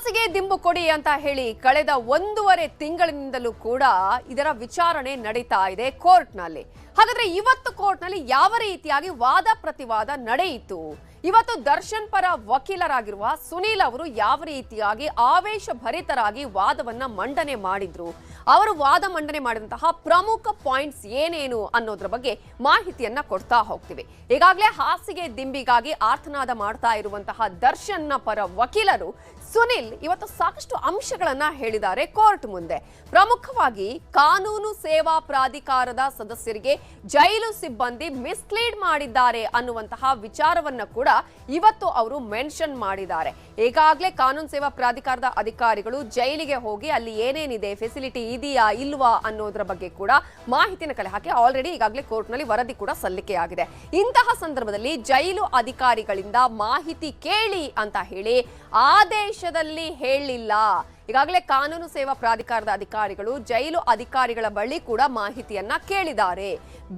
ಹಾಸಿಗೆ ದಿಂಬು ಕೊಡಿ ಅಂತ ಹೇಳಿ ಕಳೆದ 1.5 ತಿಂಗಳಿನಿಂದಲೂ ಕೂಡ ಇದರ ವಿಚಾರಣೆ ನಡೀತಾ ಇದೆ ಕೋರ್ಟ್ನಲ್ಲಿ. ಹಾಗಾದ್ರೆ ಇವತ್ತು ಕೋರ್ಟ್ನಲ್ಲಿ ಯಾವ ರೀತಿಯಾಗಿ ವಾದ ಪ್ರತಿವಾದ ನಡೆಯಿತು? ಇವತ್ತು ದರ್ಶನ್ ಪರ ವಕೀಲರಾಗಿರುವ ಸುನೀಲ್ ಅವರು ಯಾವ ರೀತಿಯಾಗಿ ಆವೇಶಭರಿತರಾಗಿ ವಾದವನ್ನ ಮಂಡನೆ ಮಾಡಿದ್ರು, ಅವರು ವಾದ ಮಂಡನೆ ಮಾಡಿದಂತಹ ಪ್ರಮುಖ ಪಾಯಿಂಟ್ಸ್ ಏನೇನು ಅನ್ನೋದ್ರ ಬಗ್ಗೆ ಮಾಹಿತಿಯನ್ನ ಕೊಡ್ತಾ ಹೋಗ್ತೀವಿ. ಈಗಾಗಲೇ ಹಾಸಿಗೆ ದಿಂಬಿಗಾಗಿ ಆರ್ತನಾದ ಮಾಡ್ತಾ ಇರುವಂತಹ ದರ್ಶನ್ನ ಪರ ವಕೀಲರು ಸುನೀಲ್ ಇವತ್ತು ಸಾಕಷ್ಟು ಅಂಶಗಳನ್ನ ಹೇಳಿದ್ದಾರೆ ಕೋರ್ಟ್ ಮುಂದೆ. ಪ್ರಮುಖವಾಗಿ ಕಾನೂನು ಸೇವಾ ಪ್ರಾಧಿಕಾರದ ಸದಸ್ಯರಿಗೆ ಜೈಲು ಸಿಬ್ಬಂದಿ ಮಿಸ್ಲೀಡ್ ಮಾಡಿದ್ದಾರೆ ಅನ್ನುವಂತಹ ವಿಚಾರವನ್ನ ಕೂಡ ಇವತ್ತು ಅವರು ಮೆನ್ಷನ್ ಮಾಡಿದ್ದಾರೆ. ಈಗಾಗಲೇ ಕಾನೂನು ಸೇವಾ ಪ್ರಾಧಿಕಾರದ ಅಧಿಕಾರಿಗಳು ಜೈಲಿಗೆ ಹೋಗಿ ಅಲ್ಲಿ ಏನೇನಿದೆ, ಫೆಸಿಲಿಟಿ ಇದೆಯಾ ಇಲ್ವಾ ಅನ್ನೋದ್ರ ಬಗ್ಗೆ ಕೂಡ ಮಾಹಿತಿನ ಕಲೆ ಹಾಕಿ ಆಲ್ರೆಡಿ ಈಗಾಗಲೇ ಕೋರ್ಟ್ನಲ್ಲಿ ವರದಿ ಕೂಡ ಸಲ್ಲಿಕೆಯಾಗಿದೆ. ಇಂತಹ ಸಂದರ್ಭದಲ್ಲಿ ಜೈಲು ಅಧಿಕಾರಿಗಳಿಂದ ಮಾಹಿತಿ ಕೇಳಿ ಅಂತ ಹೇಳಿ ಆದೇಶದಲ್ಲಿ ಹೇಳಿಲ್ಲ. ಈಗಾಗಲೇ ಕಾನೂನು ಸೇವಾ ಪ್ರಾಧಿಕಾರದ ಅಧಿಕಾರಿಗಳು ಜೈಲು ಅಧಿಕಾರಿಗಳ ಬಳಿ ಕೂಡ ಮಾಹಿತಿಯನ್ನ ಕೇಳಿದ್ದಾರೆ.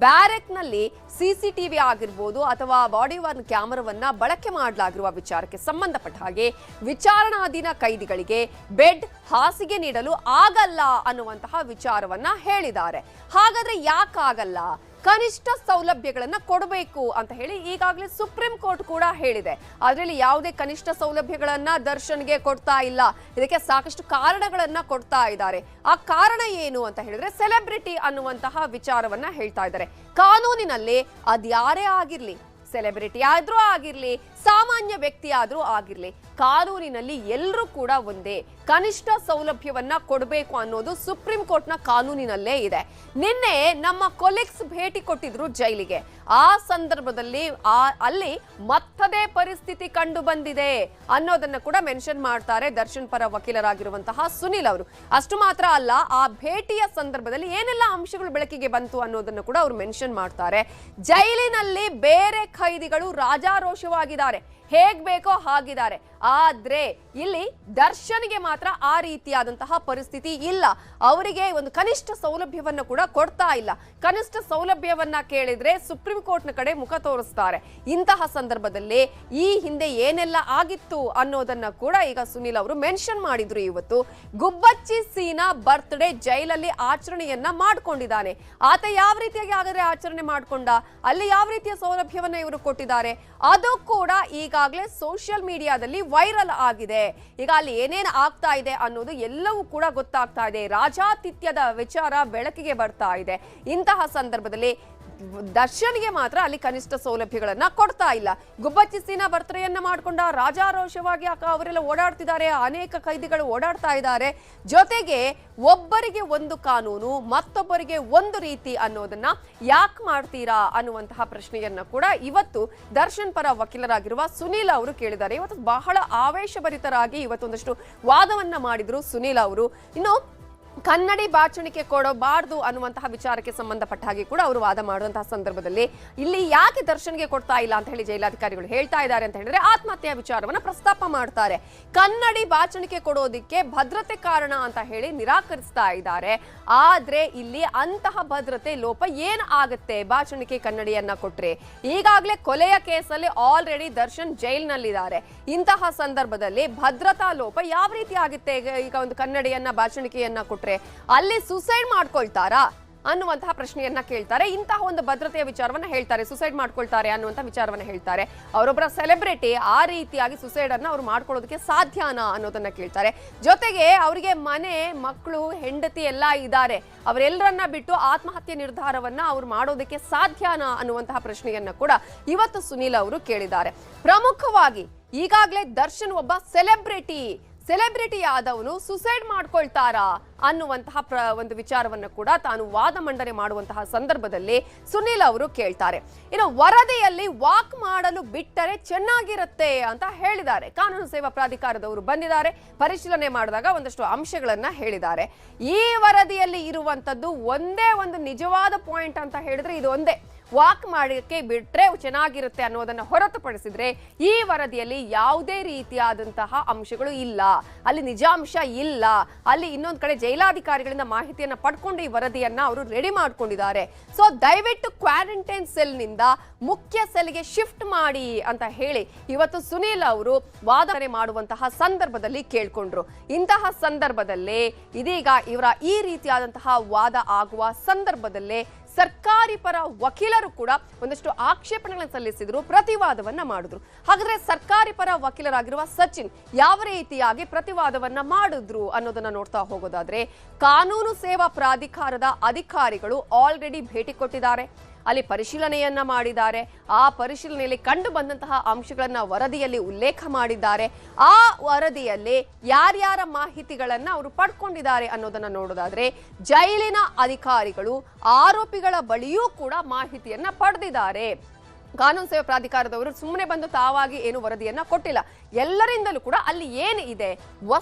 ಬ್ಯಾರೆಕ್ನಲ್ಲಿ ಸಿಸಿಟಿವಿ ಆಗಿರ್ಬೋದು ಅಥವಾ ಬಾಡಿ ವರ್ನ್ ಕ್ಯಾಮೆರಾವನ್ನ ಬಳಕೆ ಮಾಡಲಾಗಿರುವ ವಿಚಾರಕ್ಕೆ ಸಂಬಂಧಪಟ್ಟ ಹಾಗೆ ವಿಚಾರಣಾಧೀನ ಕೈದಿಗಳಿಗೆ ಬೆಡ್ ಹಾಸಿಗೆ ನೀಡಲು ಆಗಲ್ಲ ಅನ್ನುವಂತಹ ವಿಚಾರವನ್ನ ಹೇಳಿದ್ದಾರೆ. ಹಾಗಾದ್ರೆ ಯಾಕಾಗಲ್ಲ? ಕನಿಷ್ಠ ಸೌಲಭ್ಯಗಳನ್ನ ಕೊಡಬೇಕು ಅಂತ ಹೇಳಿ ಈಗಾಗಲೇ ಸುಪ್ರೀಂ ಕೋರ್ಟ್ ಕೂಡ ಹೇಳಿದೆ. ಅದರಲ್ಲಿ ಯಾವುದೇ ಕನಿಷ್ಠ ಸೌಲಭ್ಯಗಳನ್ನ ದರ್ಶನ್ಗೆ ಕೊಡ್ತಾ ಇಲ್ಲ. ಇದಕ್ಕೆ ಸಾಕಷ್ಟು ಕಾರಣಗಳನ್ನ ಕೊಡ್ತಾ ಇದ್ದಾರೆ. ಆ ಕಾರಣ ಏನು ಅಂತ ಹೇಳಿದ್ರೆ ಸೆಲೆಬ್ರಿಟಿ ಅನ್ನುವಂತಹ ವಿಚಾರವನ್ನ ಹೇಳ್ತಾ ಇದ್ದಾರೆ. ಕಾನೂನಿನಲ್ಲಿ ಅದ್ಯಾರೇ ಆಗಿರ್ಲಿ, ಸೆಲೆಬ್ರಿಟಿ ಆದ್ರೂ ಆಗಿರ್ಲಿ, ಸಾಮಾನ್ಯ ವ್ಯಕ್ತಿ ಆದ್ರೂ ಆಗಿರ್ಲಿ, ಕಾನೂನಿನಲ್ಲಿ ಎಲ್ಲರೂ ಕೂಡ ಒಂದೇ. ಕನಿಷ್ಠ ಸೌಲಭ್ಯವನ್ನ ಕೊಡಬೇಕು ಅನ್ನೋದು ಸುಪ್ರೀಂ ಕೋರ್ಟ್ನ ಕಾನೂನಿನಲ್ಲೇ ಇದೆ. ನಿನ್ನೆ ನಮ್ಮ ಕೊಲೀಗ್ಸ್ ಭೇಟಿ ಕೊಟ್ಟಿದ್ರು ಜೈಲಿಗೆ. ಆ ಸಂದರ್ಭದಲ್ಲಿ ಅಲ್ಲಿ ಮತ್ತದೇ ಪರಿಸ್ಥಿತಿ ಕಂಡು ಬಂದಿದೆ ಅನ್ನೋದನ್ನ ಕೂಡ ಮೆನ್ಷನ್ ಮಾಡ್ತಾರೆ ದರ್ಶನ್ ಪರ ವಕೀಲರಾಗಿರುವಂತಹ ಸುನೀಲ್ ಅವರು. ಅಷ್ಟು ಮಾತ್ರ ಅಲ್ಲ, ಆ ಭೇಟಿಯ ಸಂದರ್ಭದಲ್ಲಿ ಏನೆಲ್ಲ ಅಂಶಗಳು ಬೆಳಕಿಗೆ ಬಂತು ಅನ್ನೋದನ್ನು ಕೂಡ ಅವರು ಮೆನ್ಷನ್ ಮಾಡ್ತಾರೆ. ಜೈಲಿನಲ್ಲಿ ಬೇರೆ ಖೈದಿಗಳು ರಾಜಾರೋಷವಾಗಿದ್ದಾರೆ, ಹೇಗ್ ಬೇಕೋ ಹಾಗಿದ್ದಾರೆ. ಆದ್ರೆ ಇಲ್ಲಿ ದರ್ಶನ್ಗೆ ಮಾತ್ರ ಆ ರೀತಿಯಾದಂತಹ ಪರಿಸ್ಥಿತಿ ಇಲ್ಲ. ಅವರಿಗೆ ಒಂದು ಕನಿಷ್ಠ ಸೌಲಭ್ಯವನ್ನ ಕೂಡ ಕೊಡ್ತಾ ಇಲ್ಲ. ಕನಿಷ್ಠ ಸೌಲಭ್ಯವನ್ನ ಕೇಳಿದ್ರೆ ಸುಪ್ರೀಂ ಕೋರ್ಟ್ನ ಕಡೆ ಮುಖ ತೋರಿಸ್ತಾರೆ. ಇಂತಹ ಸಂದರ್ಭದಲ್ಲಿ ಈ ಹಿಂದೆ ಏನೆಲ್ಲ ಆಗಿತ್ತು ಅನ್ನೋದನ್ನ ಕೂಡ ಈಗ ಸುನೀಲ್ ಅವರು ಮೆನ್ಷನ್ ಮಾಡಿದ್ರು. ಇವತ್ತು ಗುಬ್ಬಚ್ಚಿ ಸೀನಾ ಬರ್ತ್ಡೇ ಜೈಲಲ್ಲಿ ಆಚರಣೆಯನ್ನ ಮಾಡ್ಕೊಂಡಿದ್ದಾನೆ. ಆತ ಯಾವ ರೀತಿಯಾಗಿ ಹಾಗಾದ್ರೆ ಆಚರಣೆ ಮಾಡ್ಕೊಂಡ, ಅಲ್ಲಿ ಯಾವ ರೀತಿಯ ಸೌಲಭ್ಯವನ್ನ ಇವರು ಕೊಟ್ಟಿದ್ದಾರೆ, ಅದು ಕೂಡ ಈಗಾಗಲೇ ಸೋಷಿಯಲ್ ಮೀಡಿಯಾದಲ್ಲಿ ವೈರಲ್ ಆಗಿದೆ. ಈಗ ಅಲ್ಲಿ ಏನೇನು ಆಗ್ತಾ ಇದೆ ಅನ್ನೋದು ಎಲ್ಲವೂ ಕೂಡ ಗೊತ್ತಾಗ್ತಾ ಇದೆ. ರಾಜಾತಿಥ್ಯದ ವಿಚಾರ ಬೆಳಕಿಗೆ ಬರ್ತಾ ಇದೆ. ಇಂತಹ ಸಂದರ್ಭದಲ್ಲಿ ದರ್ಶನ್ಗೆ ಮಾತ್ರ ಅಲ್ಲಿ ಕನಿಷ್ಠ ಸೌಲಭ್ಯಗಳನ್ನ ಕೊಡ್ತಾ ಇಲ್ಲ. ಗುಬ್ಬಚ್ಚಿ ಸೀನಾ ಬರ್ತಡೆಯನ್ನ ಮಾಡ್ಕೊಂಡ ರಾಜಾರೋಷವಾಗಿ ಅವರೆಲ್ಲ ಓಡಾಡ್ತಿದ್ದಾರೆ, ಅನೇಕ ಖೈದಿಗಳು ಓಡಾಡ್ತಾ ಇದ್ದಾರೆ. ಜೊತೆಗೆ ಒಬ್ಬರಿಗೆ ಒಂದು ಕಾನೂನು, ಮತ್ತೊಬ್ಬರಿಗೆ ಒಂದು ರೀತಿ ಅನ್ನೋದನ್ನ ಯಾಕೆ ಮಾಡ್ತೀರಾ ಅನ್ನುವಂತಹ ಪ್ರಶ್ನೆಯನ್ನ ಕೂಡ ಇವತ್ತು ದರ್ಶನ್ ಪರ ವಕೀಲರಾಗಿರುವ ಸುನೀಲ್ ಅವರು ಕೇಳಿದ್ದಾರೆ. ಇವತ್ತು ಬಹಳ ಆವೇಶಭರಿತರಾಗಿ ಇವತ್ತೊಂದಷ್ಟು ವಾದವನ್ನ ಮಾಡಿದ್ರು ಸುನೀಲ್ ಅವರು. ಇನ್ನು ಕನ್ನಡಿ ಬಾಚಣಿಕೆ ಕೊಡಬಾರ್ದು ಅನ್ನುವಂತಹ ವಿಚಾರಕ್ಕೆ ಸಂಬಂಧಪಟ್ಟ ಹಾಗೆ ಕೂಡ ಅವರು ವಾದ ಮಾಡುವಂತಹ ಸಂದರ್ಭದಲ್ಲಿ ಇಲ್ಲಿ ಯಾಕೆ ದರ್ಶನ್ಗೆ ಕೊಡ್ತಾ ಇಲ್ಲ ಅಂತ ಹೇಳಿ ಜೈಲಾಧಿಕಾರಿಗಳು ಹೇಳ್ತಾ ಇದ್ದಾರೆ ಅಂತ ಹೇಳಿದ್ರೆ ಆತ್ಮಹತ್ಯೆಯ ವಿಚಾರವನ್ನ ಪ್ರಸ್ತಾಪ ಮಾಡ್ತಾರೆ. ಕನ್ನಡಿ ಬಾಚಣಿಕೆ ಕೊಡೋದಿಕ್ಕೆ ಭದ್ರತೆ ಕಾರಣ ಅಂತ ಹೇಳಿ ನಿರಾಕರಿಸ್ತಾ ಇದ್ದಾರೆ. ಆದ್ರೆ ಇಲ್ಲಿ ಅಂತಹ ಭದ್ರತೆ ಲೋಪ ಏನ್ ಆಗತ್ತೆ ಬಾಚಣಿಕೆ ಕನ್ನಡಿಯನ್ನ ಕೊಟ್ರೆ? ಈಗಾಗಲೇ ಕೊಲೆಯ ಕೇಸಲ್ಲಿ ಆಲ್ರೆಡಿ ದರ್ಶನ್ ಜೈಲ್ನಲ್ಲಿದ್ದಾರೆ. ಇಂತಹ ಸಂದರ್ಭದಲ್ಲಿ ಭದ್ರತಾ ಲೋಪ ಯಾವ ರೀತಿ ಆಗುತ್ತೆ? ಈಗ ಒಂದು ಕನ್ನಡಿಯನ್ನ ಬಾಚಣಿಕೆಯನ್ನ ಕೊಟ್ರೆ ಅಲ್ಲಿ ಸುಸೈಡ್ ಮಾಡ್ಕೊಳ್ತಾರಾ ಅನ್ನುವಂತಹ ಪ್ರಶ್ನೆಯನ್ನ ಕೇಳ್ತಾರೆ. ಇಂತಹ ಒಂದು ಭದ್ರತೆಯ ವಿಚಾರವನ್ನ ಹೇಳ್ತಾರೆ. ಸುಸೈಡ್ ಮಾಡ್ಕೊಳ್ತಾರೆ ಅನ್ನುವಂತಹ ವಿಚಾರವನ್ನ ಹೇಳ್ತಾರೆ. ಅವರೊಬ್ಬರ ಸೆಲೆಬ್ರಿಟಿ, ಆ ರೀತಿಯಾಗಿ ಸುಸೈಡ್ ಅನ್ನ ಅವ್ರು ಮಾಡ್ಕೊಳ್ಳೋದಕ್ಕೆ ಸಾಧ್ಯನಾ ಅನ್ನೋದನ್ನ ಕೇಳ್ತಾರೆ. ಜೊತೆಗೆ ಅವರಿಗೆ ಮನೆ, ಮಕ್ಕಳು, ಹೆಂಡತಿ ಎಲ್ಲ ಇದ್ದಾರೆ. ಅವರೆಲ್ಲರನ್ನ ಬಿಟ್ಟು ಆತ್ಮಹತ್ಯೆ ನಿರ್ಧಾರವನ್ನ ಅವ್ರು ಮಾಡೋದಕ್ಕೆ ಸಾಧ್ಯನಾ ಅನ್ನುವಂತಹ ಪ್ರಶ್ನೆಯನ್ನ ಕೂಡ ಇವತ್ತು ಸುನೀಲ್ ಅವರು ಕೇಳಿದ್ದಾರೆ. ಪ್ರಮುಖವಾಗಿ ಈಗಾಗಲೇ ದರ್ಶನ್ ಒಬ್ಬ ಸೆಲೆಬ್ರಿಟಿ ಆದವನು ಸುಸೈಡ್ ಮಾಡ್ಕೊಳ್ತಾರಾ ಅನ್ನುವಂತಹ ಒಂದು ವಿಚಾರವನ್ನು ಕೂಡ ತಾನು ವಾದ ಮಂಡನೆ ಮಾಡುವಂತಹ ಸಂದರ್ಭದಲ್ಲಿ ಸುನೀಲ್ ಅವರು ಕೇಳ್ತಾರೆ. ಇನ್ನು ವರದಿಯಲ್ಲಿ ವಾಕ್ ಮಾಡಲು ಬಿಟ್ಟರೆ ಚೆನ್ನಾಗಿರುತ್ತೆ ಅಂತ ಹೇಳಿದ್ದಾರೆ. ಕಾನೂನು ಸೇವಾ ಪ್ರಾಧಿಕಾರದವರು ಬಂದಿದ್ದಾರೆ, ಪರಿಶೀಲನೆ ಮಾಡಿದಾಗ ಒಂದಷ್ಟು ಅಂಶಗಳನ್ನ ಹೇಳಿದ್ದಾರೆ. ಈ ವರದಿಯಲ್ಲಿ ಇರುವಂತದ್ದು ಒಂದೇ ಒಂದು ನಿಜವಾದ ಪಾಯಿಂಟ್ ಅಂತ ಹೇಳಿದ್ರೆ ಇದು ಒಂದೇ. ವಾಕ್ ಮಾಡೋಕ್ಕೆ ಬಿಟ್ರೆ ಚೆನ್ನಾಗಿರುತ್ತೆ ಅನ್ನೋದನ್ನ ಹೊರತುಪಡಿಸಿದ್ರೆ ಈ ವರದಿಯಲ್ಲಿ ಯಾವುದೇ ರೀತಿಯಾದಂತಹ ಅಂಶಗಳು ಇಲ್ಲ, ಅಲ್ಲಿ ನಿಜಾಂಶ ಇಲ್ಲ. ಅಲ್ಲಿ ಇನ್ನೊಂದು ಕಡೆ ಜೈಲಾಧಿಕಾರಿಗಳಿಂದ ಮಾಹಿತಿಯನ್ನ ಪಡ್ಕೊಂಡು ಈ ವರದಿಯನ್ನ ಅವರು ರೆಡಿ ಮಾಡ್ಕೊಂಡಿದ್ದಾರೆ. ಸೊ ದಯವಿಟ್ಟು ಕ್ವಾರಂಟೈನ್ ಸೆಲ್ ನಿಂದ ಮುಖ್ಯ ಸೆಲ್ಗೆ ಶಿಫ್ಟ್ ಮಾಡಿ ಅಂತ ಹೇಳಿ ಇವತ್ತು ಸುನೀಲ್ ಅವರು ವಾದನೆ ಮಾಡುವಂತಹ ಸಂದರ್ಭದಲ್ಲಿ ಕೇಳ್ಕೊಂಡ್ರು. ಇಂತಹ ಸಂದರ್ಭದಲ್ಲೇ ಇದೀಗ ಇವರ ಈ ರೀತಿಯಾದಂತಹ ವಾದ ಆಗುವ ಸಂದರ್ಭದಲ್ಲೇ ಸರ್ಕಾರಿ ಪರ ವಕೀಲರು ಕೂಡ ಒಂದಷ್ಟು ಆಕ್ಷೇಪಣೆಗಳನ್ನು ಸಲ್ಲಿಸಿದ್ರು, ಪ್ರತಿವಾದವನ್ನ ಮಾಡಿದ್ರು. ಹಾಗಾದ್ರೆ ಸರ್ಕಾರಿ ಪರ ವಕೀಲರಾಗಿರುವ ಸಚಿನ್ ಯಾವ ರೀತಿಯಾಗಿ ಪ್ರತಿವಾದವನ್ನ ಮಾಡಿದ್ರು ಅನ್ನೋದನ್ನ ನೋಡ್ತಾ ಹೋಗೋದಾದ್ರೆ, ಕಾನೂನು ಸೇವಾ ಪ್ರಾಧಿಕಾರದ ಅಧಿಕಾರಿಗಳು ಆಲ್ರೆಡಿ ಭೇಟಿ ಕೊಟ್ಟಿದ್ದಾರೆ, ಅಲ್ಲಿ ಪರಿಶೀಲನೆಯನ್ನ ಮಾಡಿದ್ದಾರೆ. ಆ ಪರಿಶೀಲನೆಯಲ್ಲಿ ಕಂಡು ಬಂದಂತಹ ಅಂಶಗಳನ್ನ ವರದಿಯಲ್ಲಿ ಉಲ್ಲೇಖ ಮಾಡಿದ್ದಾರೆ. ಆ ವರದಿಯಲ್ಲಿ ಯಾರ್ಯಾರ ಮಾಹಿತಿಗಳನ್ನ ಅವರು ಪಡ್ಕೊಂಡಿದ್ದಾರೆ ಅನ್ನೋದನ್ನ ನೋಡೋದಾದ್ರೆ, ಜೈಲಿನ ಅಧಿಕಾರಿಗಳು ಆರೋಪಿಗಳ ಬಳಿಯೂ ಕೂಡ ಮಾಹಿತಿಯನ್ನ ಪಡೆದಿದ್ದಾರೆ. ಕಾನೂನು ಸೇವಾ ಪ್ರಾಧಿಕಾರದವರು ಸುಮ್ಮನೆ ಬಂದು ತಾವಾಗಿ ಏನು ವರದಿಯನ್ನ ಕೊಟ್ಟಿಲ್ಲ. ಎಲ್ಲರಿಂದಲೂ ಕೂಡ ಅಲ್ಲಿ ಏನಿದೆ,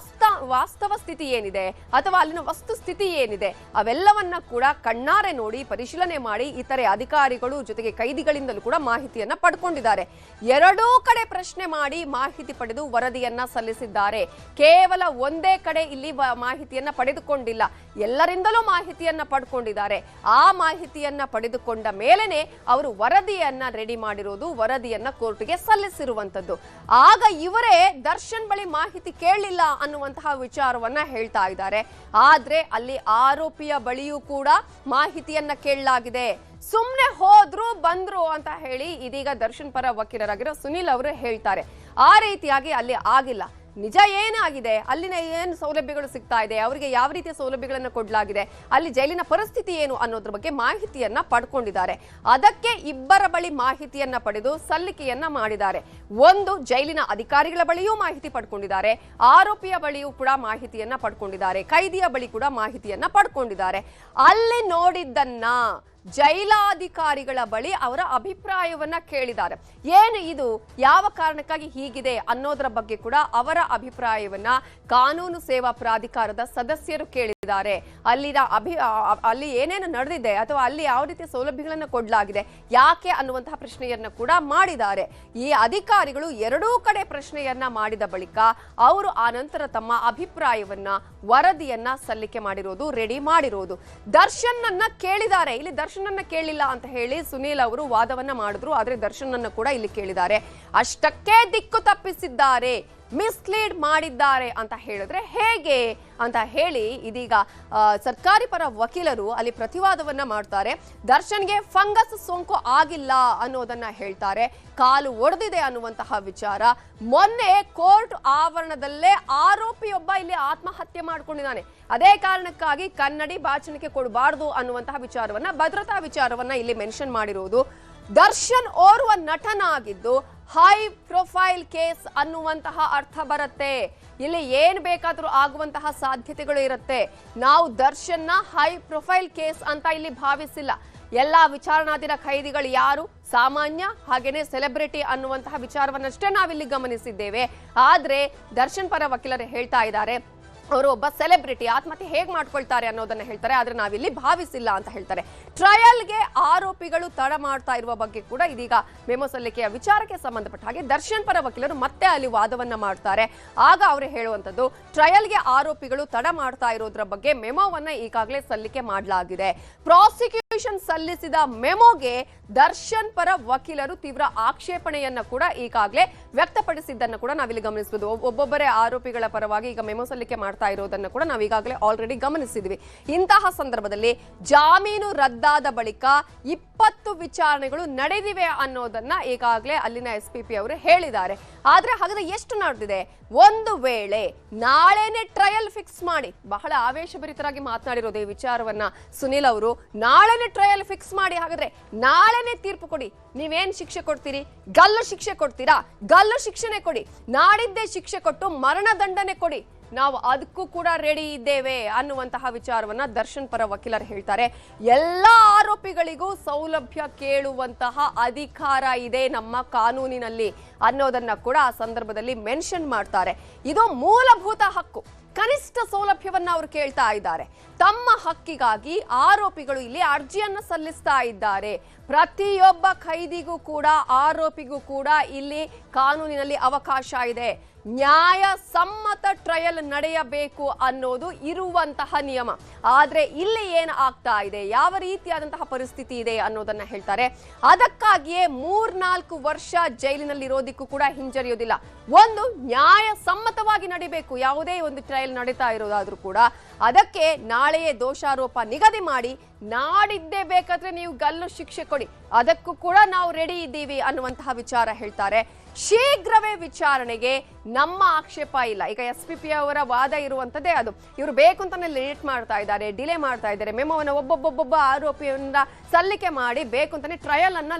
ವಾಸ್ತವ ಸ್ಥಿತಿ ಏನಿದೆ ಅಥವಾ ಅಲ್ಲಿನ ವಸ್ತು ಸ್ಥಿತಿ ಏನಿದೆ ಅವೆಲ್ಲವನ್ನ ಕೂಡ ಕಣ್ಣಾರೆ ನೋಡಿ ಪರಿಶೀಲನೆ ಮಾಡಿ ಇತರೆ ಅಧಿಕಾರಿಗಳು ಜೊತೆಗೆ ಕೈದಿಗಳಿಂದಲೂ ಕೂಡ ಮಾಹಿತಿಯನ್ನ ಪಡ್ಕೊಂಡಿದ್ದಾರೆ. ಎರಡೂ ಕಡೆ ಪ್ರಶ್ನೆ ಮಾಡಿ ಮಾಹಿತಿ ಪಡೆದು ವರದಿಯನ್ನ ಸಲ್ಲಿಸಿದ್ದಾರೆ. ಕೇವಲ ಒಂದೇ ಕಡೆ ಇಲ್ಲಿ ಮಾಹಿತಿಯನ್ನ ಪಡೆದುಕೊಂಡಿಲ್ಲ, ಎಲ್ಲರಿಂದಲೂ ಮಾಹಿತಿಯನ್ನ ಪಡ್ಕೊಂಡಿದ್ದಾರೆ. ಆ ಮಾಹಿತಿಯನ್ನ ಪಡೆದುಕೊಂಡ ಮೇಲೆನೆ ಅವರು ವರದಿಯನ್ನ ರೆಡಿ ಮಾಡಿರೋದು, ವರದಿಯನ್ನ ಕೋರ್ಟ್ಗೆ ಸಲ್ಲಿಸಿರುವಂತದ್ದು. ಆಗ ಇವರೇ ದರ್ಶನ್ ಬಳಿ ಮಾಹಿತಿ ಕೇಳಲಿಲ್ಲ ಅನ್ನುವಂತಹ ವಿಚಾರವನ್ನ ಹೇಳ್ತಾ ಇದ್ದಾರೆ. ಆದ್ರೆ ಅಲ್ಲಿ ಆರೋಪಿಯ ಬಳಿಯೂ ಕೂಡ ಮಾಹಿತಿಯನ್ನ ಕೇಳಲಾಗಿದೆ. ಸುಮ್ನೆ ಹೋದ್ರು ಬಂದ್ರು ಅಂತ ಹೇಳಿ ಇದೀಗ ದರ್ಶನ್ ಪರ ವಕೀಲರಾಗಿರೋ ಸುನೀಲ್ ಅವರು ಹೇಳ್ತಾರೆ. ಆ ರೀತಿಯಾಗಿ ಅಲ್ಲಿ ಆಗಿಲ್ಲ. ನಿಜ ಏನಾಗಿದೆ, ಅಲ್ಲಿನ ಏನು ಸೌಲಭ್ಯಗಳು ಸಿಗ್ತಾ ಇದೆ, ಅವರಿಗೆ ಯಾವ ರೀತಿಯ ಸೌಲಭ್ಯಗಳನ್ನು ಕೊಡಲಾಗಿದೆ, ಅಲ್ಲಿ ಜೈಲಿನ ಪರಿಸ್ಥಿತಿ ಏನು ಅನ್ನೋದ್ರ ಬಗ್ಗೆ ಮಾಹಿತಿಯನ್ನ ಪಡ್ಕೊಂಡಿದ್ದಾರೆ. ಅದಕ್ಕೆ ಇಬ್ಬರ ಬಳಿ ಮಾಹಿತಿಯನ್ನ ಪಡೆದು ಸಲ್ಲಿಕೆಯನ್ನ ಮಾಡಿದ್ದಾರೆ. ಒಂದು ಜೈಲಿನ ಅಧಿಕಾರಿಗಳ ಬಳಿಯೂ ಮಾಹಿತಿ ಪಡ್ಕೊಂಡಿದ್ದಾರೆ, ಆರೋಪಿಯ ಬಳಿಯೂ ಕೂಡ ಮಾಹಿತಿಯನ್ನ ಪಡ್ಕೊಂಡಿದ್ದಾರೆ, ಕೈದಿಯ ಬಳಿ ಕೂಡ ಮಾಹಿತಿಯನ್ನ ಪಡ್ಕೊಂಡಿದ್ದಾರೆ. ಅಲ್ಲಿ ನೋಡಿದ್ದನ್ನ ಜೈಲಾಧಿಕಾರಿಗಳ ಬಳಿ ಅವರ ಅಭಿಪ್ರಾಯವನ್ನ ಕೇಳಿದ್ದಾರೆ. ಏನು ಇದು, ಯಾವ ಕಾರಣಕ್ಕಾಗಿ ಹೀಗಿದೆ ಅನ್ನೋದರ ಬಗ್ಗೆ ಕೂಡ ಅವರ ಅಭಿಪ್ರಾಯವನ್ನ ಕಾನೂನು ಸೇವಾ ಪ್ರಾಧಿಕಾರದ ಸದಸ್ಯರು ಕೇಳಿದ್ದಾರೆ. ಅಲ್ಲಿ ಏನೇನು ನಡೆದಿದೆ ಅಥವಾ ಅಲ್ಲಿ ಯಾವ ರೀತಿಯ ಸೌಲಭ್ಯಗಳನ್ನು ಕೊಡಲಾಗಿದೆ, ಯಾಕೆ ಅನ್ನುವಂತಹ ಪ್ರಶ್ನೆಯನ್ನ ಕೂಡ ಮಾಡಿದ್ದಾರೆ. ಈ ಅಧಿಕಾರಿಗಳು ಎರಡೂ ಕಡೆ ಪ್ರಶ್ನೆಯನ್ನ ಮಾಡಿದ ಬಳಿಕ ಅವರು ಆ ನಂತರ ತಮ್ಮ ಅಭಿಪ್ರಾಯವನ್ನ ವರದಿಯನ್ನ ಸಲ್ಲಿಕೆ ಮಾಡಿರೋದು, ರೆಡಿ ಮಾಡಿರೋದು. ದರ್ಶನ್ ಅನ್ನ ಕೇಳಿದ್ದಾರೆ, ಇಲ್ಲಿ ದರ್ಶನ್ ಅನ್ನ ಕೇಳಿಲ್ಲ ಅಂತ ಹೇಳಿ ಸುನೀಲ್ ಅವರು ವಾದವನ್ನ ಮಾಡಿದ್ರು. ಆದ್ರೆ ದರ್ಶನ್ ಅನ್ನ ಕೂಡ ಇಲ್ಲಿ ಕೇಳಿದ್ದಾರೆ. ಅಷ್ಟಕ್ಕೆ ದಿಕ್ಕು ತಪ್ಪಿಸಿದ್ದಾರೆ, ಮಿಸ್ಲೀಡ್ ಮಾಡಿದ್ದಾರೆ ಅಂತ ಹೇಳಿದ್ರೆ ಹೇಗೆ ಅಂತ ಹೇಳಿ ಇದೀಗ ಸರ್ಕಾರಿ ಪರ ವಕೀಲರು ಅಲ್ಲಿ ಪ್ರತಿವಾದವನ್ನ ಮಾಡ್ತಾರೆ. ದರ್ಶನ್ಗೆ ಫಂಗಸ್ ಸೋಂಕು ಆಗಿಲ್ಲ ಅನ್ನೋದನ್ನ ಹೇಳ್ತಾರೆ, ಕಾಲು ಒಡೆದಿದೆ ಅನ್ನುವಂತಹ ವಿಚಾರ. ಮೊನ್ನೆ ಕೋರ್ಟ್ ಆವರಣದಲ್ಲೇ ಆರೋಪಿಯೊಬ್ಬ ಇಲ್ಲಿ ಆತ್ಮಹತ್ಯೆ ಮಾಡ್ಕೊಂಡಿದ್ದಾನೆ. ಅದೇ ಕಾರಣಕ್ಕಾಗಿ ಕನ್ನಡಿ ಭಾಷಣಕ್ಕೆ ಕೊಡಬಾರ್ದು ಅನ್ನುವಂತಹ ವಿಚಾರವನ್ನ, ಭದ್ರತಾ ವಿಚಾರವನ್ನ ಇಲ್ಲಿ ಮೆನ್ಷನ್ ಮಾಡಿರೋದು. ದರ್ಶನ್ ಓರ್ವ ನಟನಾಗಿದ್ದು ಹೈ ಪ್ರೊಫೈಲ್ ಕೇಸ್ ಅನ್ನುವಂತಹ ಅರ್ಥ ಬರುತ್ತೆ. ಇಲ್ಲಿ ಏನ್ ಬೇಕಾದ್ರೂ ಆಗುವಂತಹ ಸಾಧ್ಯತೆಗಳು ಇರುತ್ತೆ. ನಾವು ದರ್ಶನ್ನ ಹೈ ಪ್ರೊಫೈಲ್ ಕೇಸ್ ಅಂತ ಇಲ್ಲಿ ಭಾವಿಸಿಲ್ಲ. ಎಲ್ಲಾ ವಿಚಾರಣಾಧೀನ ಖೈದಿಗಳು ಯಾರು, ಸಾಮಾನ್ಯ ಹಾಗೇನೆ ಸೆಲೆಬ್ರಿಟಿ ಅನ್ನುವಂತಹ ವಿಚಾರವನ್ನಷ್ಟೇ ನಾವಿಲ್ಲಿ ಗಮನಿಸಿದ್ದೇವೆ. ಆದ್ರೆ ದರ್ಶನ್ ಪರ ವಕೀಲರು ಹೇಳ್ತಾ ಇದ್ದಾರೆ, ಅವರು ಒಬ್ಬ ಸೆಲೆಬ್ರಿಟಿ, ಆತ್ಮಹತ್ಯೆ ಹೇಗ್ ಮಾಡ್ಕೊಳ್ತಾರೆ ಅನ್ನೋದನ್ನ ಹೇಳ್ತಾರೆ, ಆದ್ರೆ ನಾವಿಲ್ಲಿ ಭಾವಿಸಿಲ್ಲ ಅಂತ ಹೇಳ್ತಾರೆ. ಟ್ರಯಲ್ಗೆ ಆರೋಪಿಗಳು ತಡ ಮಾಡ್ತಾ ಇರುವ ಬಗ್ಗೆ ಕೂಡ ಇದೀಗ ಮೆಮೊ ಸಲ್ಲಿಕೆಯ ವಿಚಾರಕ್ಕೆ ಸಂಬಂಧಪಟ್ಟ ಹಾಗೆ ದರ್ಶನ್ ಪರ ವಕೀಲರು ಮತ್ತೆ ಅಲ್ಲಿ ವಾದವನ್ನ ಮಾಡ್ತಾರೆ. ಆಗ ಅವರು ಹೇಳುವಂತದ್ದು, ಟ್ರಯಲ್ಗೆ ಆರೋಪಿಗಳು ತಡ ಮಾಡ್ತಾ ಇರೋದ್ರ ಬಗ್ಗೆ ಮೆಮೊವನ್ನ ಈಗಾಗಲೇ ಸಲ್ಲಿಕೆ ಮಾಡಲಾಗಿದೆ. ಪ್ರಾಸಿಕ್ಯೂಷನ್ ಸಲ್ಲಿಸಿದ ಮೆಮೊಗೆ ದರ್ಶನ್ ಪರ ವಕೀಲರು ತೀವ್ರ ಆಕ್ಷೇಪಣೆಯನ್ನ ಕೂಡ ಈಗಾಗಲೇ ವ್ಯಕ್ತಪಡಿಸಿದ್ದನ್ನು ಕೂಡ ನಾವಿಲ್ಲಿ ಗಮನಿಸಬಹುದು. ಒಬ್ಬೊಬ್ಬರೇ ಆರೋಪಿಗಳ ಪರವಾಗಿ ಈಗ ಮೆಮೊ ಸಲ್ಲಿಕೆ ಮಾಡ್ತಾ ಇರೋದನ್ನು ಕೂಡ ನಾವು ಈಗಾಗಲೇ ಆಲ್ರೆಡಿ ಗಮನಿಸಿದ್ವಿ. ಇಂತಹ ಸಂದರ್ಭದಲ್ಲಿ ಜಾಮೀನು ರದ್ದಾದ ಬಳಿಕ 20 ವಿಚಾರಣೆಗಳು ನಡೆದಿವೆ ಅನ್ನೋದನ್ನ ಈಗಾಗಲೇ ಅಲ್ಲಿನ SPP ಅವರು ಹೇಳಿದ್ದಾರೆ. ಆದ್ರೆ ಹಾಗಾದ್ರೆ ಎಷ್ಟು ನಡೆದಿದೆ? ಒಂದು ವೇಳೆ ನಾಳೆನೆ ಟ್ರಯಲ್ ಫಿಕ್ಸ್ ಮಾಡಿ, ಬಹಳ ಆವೇಶಭರಿತರಾಗಿ ಮಾತನಾಡಿರೋದು ಈ ವಿಚಾರವನ್ನ ಸುನೀಲ್ ಅವರು, ನಾಳೆನೆ ಟ್ರಯಲ್ ಫಿಕ್ಸ್ ಮಾಡಿ, ಹಾಗಾದ್ರೆ ನಾಳೆನೆ ತೀರ್ಪು ಕೊಡಿ. ನೀವೇನ್ ಶಿಕ್ಷೆ ಕೊಡ್ತೀರಿ? ಗಲ್ಲು ಶಿಕ್ಷೆ ಕೊಡ್ತೀರಾ? ಗಲ್ಲು ಶಿಕ್ಷೆನೆ ಕೊಡಿ. ನಾಡಿದ್ದೇ ಶಿಕ್ಷೆ ಕೊಟ್ಟು ಮರಣದಂಡನೆ ಕೊಡಿ. ನಾವು ಅದಕ್ಕೂ ಕೂಡ ರೆಡಿ ಇದ್ದೇವೆ ಅನ್ನುವಂತಹ ವಿಚಾರವನ್ನ ದರ್ಶನ್ ಪರ ವಕೀಲರು ಹೇಳ್ತಾರೆ. ಎಲ್ಲ ಆರೋಪಿಗಳಿಗೂ ಸೌಲಭ್ಯ ಕೇಳುವಂತಹ ಅಧಿಕಾರ ಇದೆ ನಮ್ಮ ಕಾನೂನಿನಲ್ಲಿ ಅನ್ನೋದನ್ನ ಕೂಡ ಆ ಸಂದರ್ಭದಲ್ಲಿ ಮೆನ್ಷನ್ ಮಾಡ್ತಾರೆ. ಇದು ಮೂಲಭೂತ ಹಕ್ಕು, ಕನಿಷ್ಠ ಸೌಲಭ್ಯವನ್ನ ಅವರು ಕೇಳ್ತಾ ಇದ್ದಾರೆ. ತಮ್ಮ ಹಕ್ಕಿಗಾಗಿ ಆರೋಪಿಗಳು ಇಲ್ಲಿ ಅರ್ಜಿಯನ್ನ ಸಲ್ಲಿಸ್ತಾ ಇದ್ದಾರೆ. ಪ್ರತಿಯೊಬ್ಬ ಖೈದಿಗೂ ಕೂಡ ಆರೋಪಿಗೂ ಕೂಡ ಇಲ್ಲಿ ಕಾನೂನಿನಲ್ಲಿ ಅವಕಾಶ ಇದೆ. ನ್ಯಾಯ ಸಮ್ಮತ ಟ್ರಯಲ್ ನಡೆಯಬೇಕು ಅನ್ನೋದು ಇರುವಂತಹ ನಿಯಮ. ಆದ್ರೆ ಇಲ್ಲಿ ಏನು ಆಗ್ತಾ ಇದೆ, ಯಾವ ರೀತಿಯಾದಂತಹ ಪರಿಸ್ಥಿತಿ ಇದೆ ಅನ್ನೋದನ್ನ ಹೇಳ್ತಾರೆ. ಅದಕ್ಕಾಗಿಯೇ 3-4 ವರ್ಷ ಜೈಲಿನಲ್ಲಿ ಇರೋದಕ್ಕೂ ಕೂಡ ಹಿಂಜರಿಯೋದಿಲ್ಲ. ಒಂದು, ನ್ಯಾಯ ಸಮ್ಮತವಾಗಿ ನಡಿಬೇಕು. ಯಾವುದೇ ಒಂದು ಟ್ರಯಲ್ ನಡೀತಾ ಇರೋದಾದ್ರೂ ಕೂಡ ಅದಕ್ಕೆ ನಾಳೆಯೇ ದೋಷಾರೋಪ ನಿಗದಿ ಮಾಡಿ ನಾಡಿದ್ದೇ ಬೇಕಾದ್ರೆ ನೀವು ಗಲ್ಲು ಶಿಕ್ಷೆ ಕೊಡಿ, ಅದಕ್ಕೂ ಕೂಡ ನಾವು ರೆಡಿ ಇದ್ದೀವಿ ಅನ್ನುವಂತಹ ವಿಚಾರ ಹೇಳ್ತಾರೆ. ಶೀಘ್ರವೇ ವಿಚಾರಣೆಗೆ ನಮ್ಮ ಆಕ್ಷೇಪ ಇಲ್ಲ. ಈಗ SPP ಅವರ ವಾದ ಇರುವಂತದ್ದೇ ಅದು. ಇವರು ಬೇಕು ಅಂತಾನೆ ಲೇಟ್ ಮಾಡ್ತಾ ಇದ್ದಾರೆ, ಡಿಲೇ ಮಾಡ್ತಾ ಇದ್ದಾರೆ. ಮೆಮೋವನ್ನು ಒಬ್ಬೊಬ್ಬ ಆರೋಪಿಯನ್ನ ಸಲ್ಲಿಕೆ ಮಾಡಿ ಬೇಕು ಅಂತಾನೆ ಟ್ರಯಲ್ ಅನ್ನ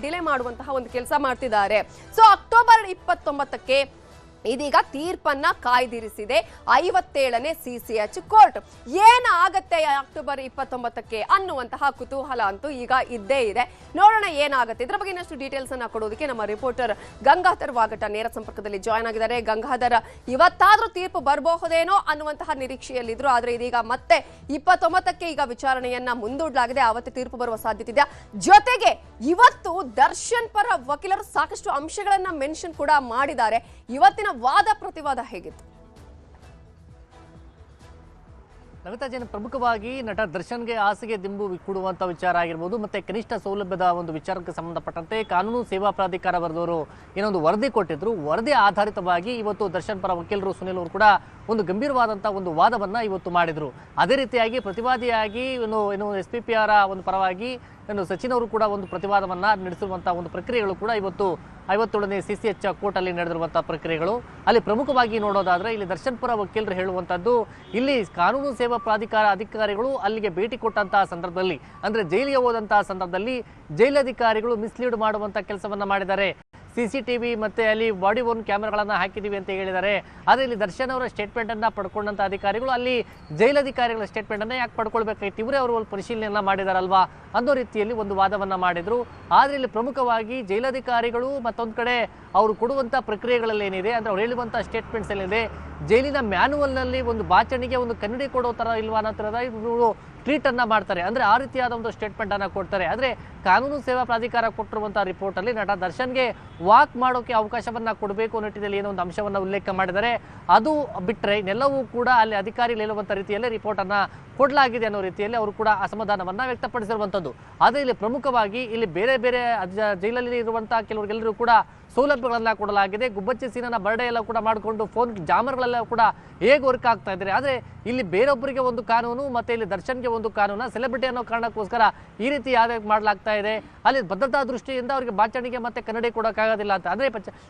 ಡಿಲೇ ಮಾಡುವಂತಹ ಒಂದು ಕೆಲಸ ಮಾಡ್ತಿದ್ದಾರೆ. ಸೊ ಅಕ್ಟೋಬರ್ 29ಕ್ಕೆ ಇದೀಗ ತೀರ್ಪನ್ನ ಕಾಯ್ದಿರಿಸಿದೆ 57ನೇ CCH ಕೋರ್ಟ್. ಏನಾಗತ್ತೆ ಅಕ್ಟೋಬರ್ 29ಕ್ಕೆ ಅನ್ನುವಂತಹ ಕುತೂಹಲ ಅಂತೂ ಈಗ ಇದ್ದೇ ಇದೆ. ನೋಡೋಣ ಏನಾಗುತ್ತೆ. ಇದ್ರ ಬಗ್ಗೆ ಇನ್ನಷ್ಟು ಡೀಟೇಲ್ಸ್ ಅನ್ನ ಕೊಡೋದಕ್ಕೆ ನಮ್ಮ ರಿಪೋರ್ಟರ್ ಗಂಗಾಧರ್ ವಾಗಟ ನೇರ ಸಂಪರ್ಕದಲ್ಲಿ ಜಾಯ್ನ್ ಆಗಿದ್ದಾರೆ. ಗಂಗಾಧರ್, ಇವತ್ತಾದ್ರೂ ತೀರ್ಪು ಬರಬಹುದೇನೋ ಅನ್ನುವಂತಹ ನಿರೀಕ್ಷೆಯಲ್ಲಿದ್ರು, ಆದ್ರೆ ಇದೀಗ ಮತ್ತೆ 29ಕ್ಕೆ ಈಗ ವಿಚಾರಣೆಯನ್ನ ಮುಂದೂಡಲಾಗಿದೆ. ಆವತ್ತು ತೀರ್ಪು ಬರುವ ಸಾಧ್ಯತೆ ಇದೆ. ಜೊತೆಗೆ ಇವತ್ತು ದರ್ಶನ್ ಪರ ವಕೀಲರು ಸಾಕಷ್ಟು ಅಂಶಗಳನ್ನ ಮೆನ್ಷನ್ ಕೂಡ ಮಾಡಿದ್ದಾರೆ. ಇವತ್ತಿನ ವಾದ ಪ್ರತಿವಾದ ಹೇಗಿತ್ತು? ನವಿತಾ ಜೈನ್, ಪ್ರಮುಖವಾಗಿ ನಟ ದರ್ಶನ್ಗೆ ಹಾಸಿಗೆ ದಿಂಬು ಕೊಡುವಂಥ ವಿಚಾರ ಆಗಿರ್ಬೋದು, ಮತ್ತೆ ಕನಿಷ್ಠ ಸೌಲಭ್ಯದ ಒಂದು ವಿಚಾರಕ್ಕೆ ಸಂಬಂಧಪಟ್ಟಂತೆ ಕಾನೂನು ಸೇವಾ ಪ್ರಾಧಿಕಾರ ಬರೆದವರು ಏನೊಂದು ವರದಿ ಕೊಟ್ಟಿದ್ರು. ವರದಿ ಆಧಾರಿತವಾಗಿ ಇವತ್ತು ದರ್ಶನ್ ಪರ ವಕೀಲರು ಸುನಿಲ್ ಅವರು ಕೂಡ ಒಂದು ಗಂಭೀರವಾದಂಥ ಒಂದು ವಾದವನ್ನು ಇವತ್ತು ಮಾಡಿದರು. ಅದೇ ರೀತಿಯಾಗಿ ಪ್ರತಿವಾದಿಯಾಗಿ ಏನು SPP ಅವರ ಒಂದು ಪರವಾಗಿ ಸಚಿನ್ ಅವರು ಕೂಡ ಒಂದು ಪ್ರತಿವಾದವನ್ನು ನಡೆಸಿರುವಂಥ ಒಂದು ಪ್ರಕ್ರಿಯೆಗಳು ಕೂಡ ಇವತ್ತು 57ನೇ CCH ಕೋರ್ಟಲ್ಲಿ ನಡೆದಿರುವಂಥ ಪ್ರಕ್ರಿಯೆಗಳು. ಅಲ್ಲಿ ಪ್ರಮುಖವಾಗಿ ನೋಡೋದಾದರೆ ಇಲ್ಲಿ ದರ್ಶನ್ ಪರ ವಕೀಲರು ಹೇಳುವಂಥದ್ದು, ಇಲ್ಲಿ ಕಾನೂನು ಸೇವಾ ಪ್ರಾಧಿಕಾರ ಅಧಿಕಾರಿಗಳು ಅಲ್ಲಿಗೆ ಭೇಟಿ ಕೊಟ್ಟಂತಹ ಸಂದರ್ಭದಲ್ಲಿ, ಅಂದರೆ ಜೈಲಿಗೆ ಹೋದಂತಹ ಸಂದರ್ಭದಲ್ಲಿ ಜೈಲಧಿಕಾರಿಗಳು ಮಿಸ್ಲೀಡ್ ಮಾಡುವಂಥ ಕೆಲಸವನ್ನು ಮಾಡಿದ್ದಾರೆ. CCTV ಮತ್ತು ಅಲ್ಲಿ ಬಾಡಿ ಓನ್ ಕ್ಯಾಮೆರಾಗಳನ್ನು ಹಾಕಿದ್ದೀವಿ ಅಂತ ಹೇಳಿದ್ದಾರೆ. ಆದರೆ ಇಲ್ಲಿ ದರ್ಶನ್ ಅವರ ಸ್ಟೇಟ್ಮೆಂಟನ್ನು ಪಡ್ಕೊಂಡಂಥ ಅಧಿಕಾರಿಗಳು ಅಲ್ಲಿ ಜೈಲಧಿಕಾರಿಗಳ ಸ್ಟೇಟ್ಮೆಂಟನ್ನು ಯಾಕೆ ಪಡ್ಕೊಳ್ಬೇಕಾಯ್ತು, ಇವರೇ ಅವರು ಪರಿಶೀಲನೆಯನ್ನು ಮಾಡಿದಾರಲ್ವಾ ಅನ್ನೋ ರೀತಿಯಲ್ಲಿ ಒಂದು ವಾದವನ್ನು ಮಾಡಿದರು. ಆದರೆ ಇಲ್ಲಿ ಪ್ರಮುಖವಾಗಿ ಜೈಲಧಿಕಾರಿಗಳು ಮತ್ತೊಂದು ಕಡೆ ಅವರು ಕೊಡುವಂಥ ಪ್ರಕ್ರಿಯೆಗಳಲ್ಲಿ ಏನಿದೆ, ಅಂದರೆ ಅವ್ರು ಹೇಳುವಂಥ ಸ್ಟೇಟ್ಮೆಂಟ್ಸ್ ಏನಿದೆ, ಜೈಲಿನ ಮ್ಯಾನುವಲ್ನಲ್ಲಿ ಒಂದು ಬಾಚಣಿಗೆ ಒಂದು ಕನ್ನಡಿ ಕೊಡೋ ಥರ ಇಲ್ವಾ ಅನ್ನೋ ಥರದ ಇವರು ಟ್ರೀಟನ್ನು ಮಾಡ್ತಾರೆ. ಅಂದರೆ ಆ ರೀತಿಯಾದ ಒಂದು ಸ್ಟೇಟ್ಮೆಂಟನ್ನು ಕೊಡ್ತಾರೆ. ಆದರೆ ಕಾನೂನು ಸೇವಾ ಪ್ರಾಧಿಕಾರ ಕೊಟ್ಟಿರುವಂಥ ರಿಪೋರ್ಟಲ್ಲಿ ನಟ ದರ್ಶನ್ಗೆ ವಾಕ್ ಮಾಡೋಕ್ಕೆ ಅವಕಾಶವನ್ನು ಕೊಡಬೇಕು ಅನ್ನೋ ನಿಟ್ಟಿನಲ್ಲಿ ಏನೋ ಒಂದು ಅಂಶವನ್ನು ಉಲ್ಲೇಖ ಮಾಡಿದ್ದಾರೆ. ಅದು ಬಿಟ್ಟರೆ ಇನ್ನೆಲ್ಲವೂ ಕೂಡ ಅಲ್ಲಿ ಅಧಿಕಾರಿಗಳು ಹೇಳುವಂಥ ರೀತಿಯಲ್ಲೇ ರಿಪೋರ್ಟನ್ನು ಕೊಡಲಾಗಿದೆ ಅನ್ನೋ ರೀತಿಯಲ್ಲಿ ಅವರು ಕೂಡ ಅಸಮಾಧಾನವನ್ನು ವ್ಯಕ್ತಪಡಿಸಿರುವಂಥದ್ದು. ಆದರೆ ಇಲ್ಲಿ ಪ್ರಮುಖವಾಗಿ ಇಲ್ಲಿ ಬೇರೆ ಬೇರೆ ಜೈಲಲ್ಲಿ ಇರುವಂಥ ಕೆಲವರಿಗೆಲ್ಲರೂ ಕೂಡ ಸೌಲಭ್ಯಗಳನ್ನ ಕೊಡಲಾಗಿದೆ. ಗುಬ್ಬಚ್ಚಿ ಸೀನನ್ನ ಬರ್ಡೇ ಎಲ್ಲ ಕೂಡ ಮಾಡಿಕೊಂಡು ಫೋನ್ ಜಾಮರ್ಗಳೆಲ್ಲ ಕೂಡ ಹೇಗೆ ವರ್ಕ್ ಆಗ್ತಾ ಇದ್ದಾರೆ. ಆದರೆ ಇಲ್ಲಿ ಬೇರೊಬ್ಬರಿಗೆ ಒಂದು ಕಾನೂನು ಮತ್ತು ಇಲ್ಲಿ ದರ್ಶನ್ಗೆ ಒಂದು ಕಾನೂನು, ಸೆಲೆಬ್ರಿಟಿ ಅನ್ನೋ ಕಾರಣಕ್ಕೋಸ್ಕರ ಈ ರೀತಿ ಯಾವ್ದು ಮಾಡಲಾಗ್ತಾ ಇದೆ. ಅಲ್ಲಿ ಭದ್ರತಾ ದೃಷ್ಟಿಯಿಂದ ಅವರಿಗೆ ಬಾಚಣಿಗೆ ಮತ್ತು ಕನ್ನಡಿ ಕೊಡೋಕ್ಕಾಗೋದಿಲ್ಲ ಅಂತ. ಅಂದರೆ